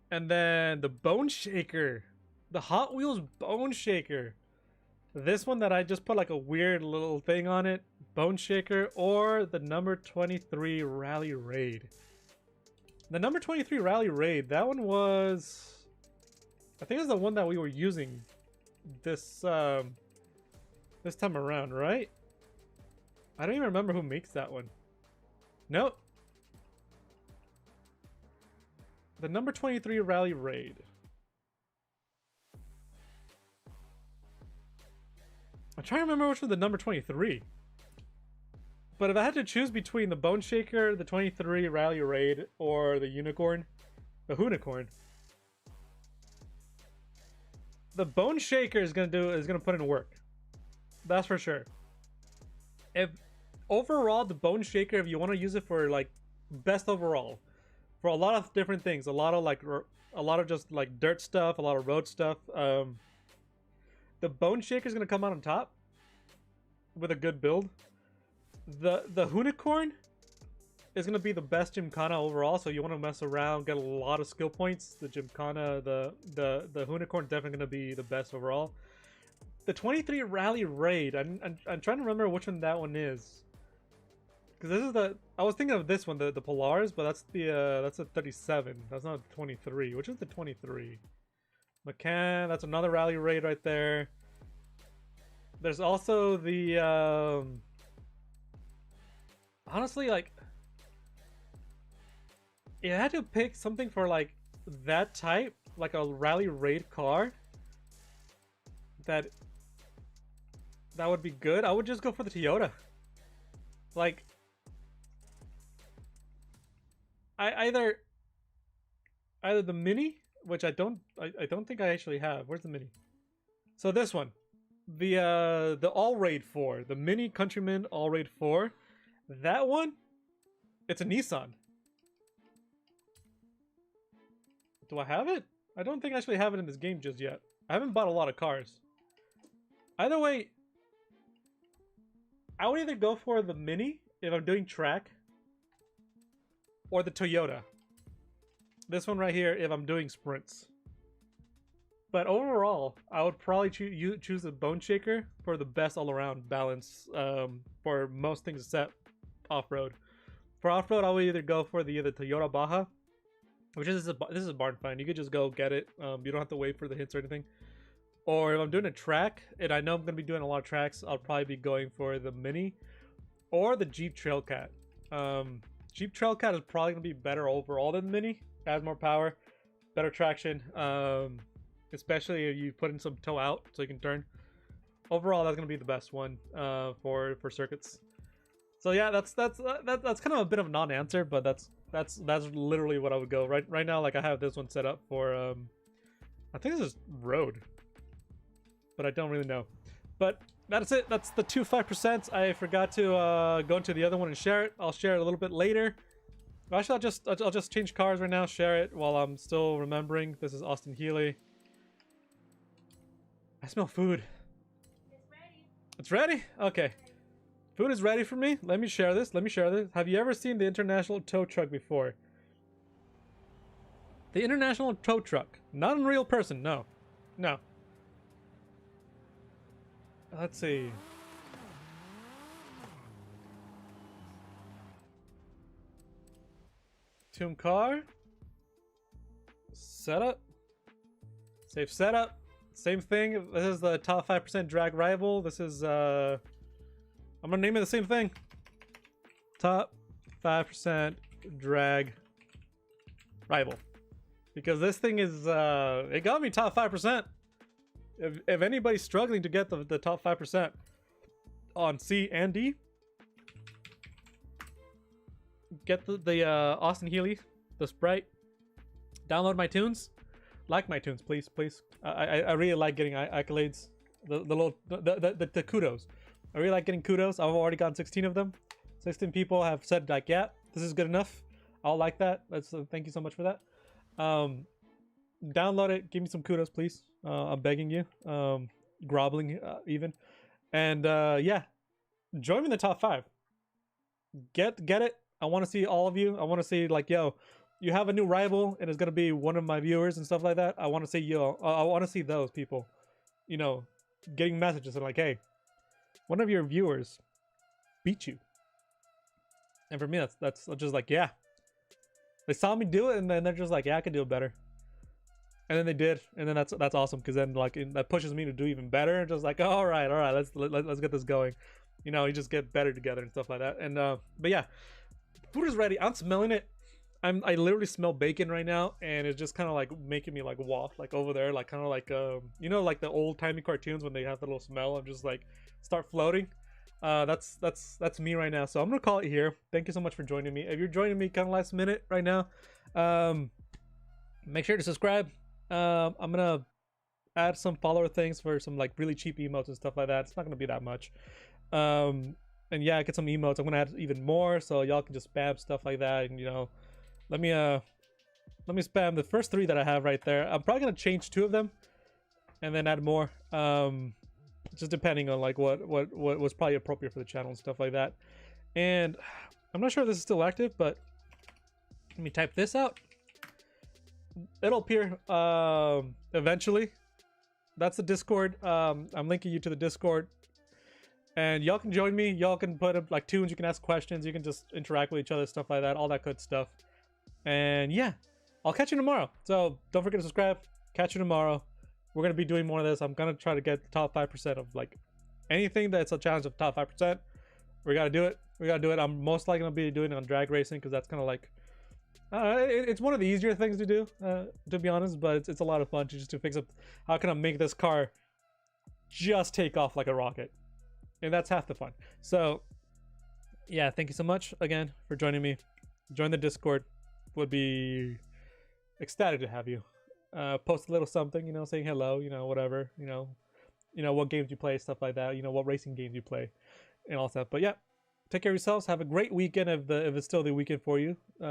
And then the Bone Shaker. The Hot Wheels Bone Shaker. This one that I just put like a weird little thing on it. Bone Shaker, or the number 23 Rally Raid. The number 23 Rally Raid, that one was... I think it was the one that we were using this this time around, right? I don't even remember who makes that one. Nope. The number 23 Rally Raid. I'm trying to remember which was the number 23. But if I had to choose between the Bone Shaker, the 23 Rally Raid, or the Unicorn, the Hoonicorn, the Bone Shaker is gonna put in work. That's for sure. If overall the Bone Shaker, if you want to use it for like best overall, for a lot of different things, a lot of just like dirt stuff, a lot of road stuff, the Bone Shaker is gonna come out on top with a good build. The Hoonicorn is gonna be the best Gymkhana overall, so you want to mess around, get a lot of skill points. The Gymkhana, the Hoonicorn definitely gonna be the best overall. The 23 Rally Raid, I'm trying to remember which one that one is, because this is I was thinking of this one, the Polaris, but that's a 37. That's not 23. Which is the 23? McCann, that's another Rally Raid right there. There's also the honestly, like, you had to pick something for like that type, like a Rally Raid car that would be good. I would just go for the Toyota. Like, either the Mini, which I don't think I actually have. Where's the Mini? So this one, the All Raid 4, the Mini Countryman All Raid 4. That one, it's a Nissan. Do I have it? I don't think I actually have it in this game just yet. I haven't bought a lot of cars. Either way, I would either go for the Mini if I'm doing track, or the Toyota. This one right here if I'm doing sprints. But overall, I would probably choose the Bone Shaker for the best all-around balance for most things except off-road. For off-road, I would either go for the Toyota Baja which is this is a barn find. You could just go get it. You don't have to wait for the hints or anything. Or if I'm doing a track, and I know I'm gonna be doing a lot of tracks, I'll probably be going for the Mini or the Jeep Trailcat. Jeep Trailcat is probably gonna be better overall than the Mini. It has more power, better traction. Especially if you put in some toe out so you can turn. Overall, that's gonna be the best one for circuits. So yeah, that's kind of a bit of a non-answer, but that's literally what I would go right now. Like I have this one set up for I think this is road, but I don't really know. But that's it. That's the 2 5%. I forgot to go into the other one and share it. I'll share it a little bit later. Actually, I'll just change cars right now. Share it while I'm still remembering. This is Austin Healy. I smell food. It's ready. It's ready? Okay. Food is ready for me. Let me share this. Have you ever seen the International Tow Truck before? The International Tow Truck. Not a real person, no. No. Let's see. Tomb car. Setup. Safe setup. Same thing. This is the top 5% drag rival. This is I'm gonna name it the same thing. Top 5% drag rival. Because this thing is it got me top 5%. If anybody's struggling to get the top 5% on C and D, get the Austin Healy, the Sprite. Download my tunes. Like my tunes, please. I really like getting accolades. The kudos. I really like getting kudos. I've already gotten 16 of them. 16 people have said like, yeah, this is good enough. I'll like that. That's thank you so much for that. Download it. Give me some kudos, please. I'm begging you. Groveling even. And yeah, join me in the top 5. Get it. I want to see all of you. I want to see like, yo, you have a new rival and it's gonna be one of my viewers and stuff like that. I want to see yo. I want to see those people, you know, getting messages and like, hey, one of your viewers beat you. And for me, that's just like, yeah. They saw me do it and then they're just like, yeah, I can do it better. And then they did, and then that's awesome because then like that pushes me to do even better. Just like, all right, let's get this going. You know, you just get better together and stuff like that. And but yeah, food is ready. I'm smelling it. I literally smell bacon right now, and it's just kind of like making me like waft like over there, like kind of like you know, like the old timey cartoons when they have the little smell of just like start floating. That's me right now. So I'm gonna call it here. Thank you so much for joining me. If you're joining me kind of last minute right now, make sure to subscribe. I'm gonna add some follower things for some like really cheap emotes and stuff like that. It's not gonna be that much. And yeah, get some emotes. I'm gonna add even more so y'all can just spam stuff like that. And you know, let me spam the first 3 that I have right there. I'm probably gonna change 2 of them and then add more. Just depending on like what was probably appropriate for the channel and stuff like that. And I'm not sure if this is still active, but let me type this out. It'll appear eventually. That's the Discord. I'm linking you to the Discord, and y'all can join me. Y'all can put up like tunes. You can ask questions. You can just interact with each other, stuff like that, all that good stuff. And yeah, I'll catch you tomorrow. So don't forget to subscribe. Catch you tomorrow. We're gonna be doing more of this. I'm gonna try to get the top 5% of like anything that's a challenge of top 5%. We gotta do it. I'm most likely gonna be doing it on drag racing because that's kind of like it's one of the easier things to do, to be honest, but it's a lot of fun to just to fix up how can I make this car just take off like a rocket, and that's half the fun. So yeah, thank you so much again for joining me. Join the Discord. Would be ecstatic to have you. Post a little something, you know, saying hello, you know, whatever, you know what games you play, stuff like that, you know what racing games you play and all stuff. But yeah, take care of yourselves. Have a great weekend if it's still the weekend for you.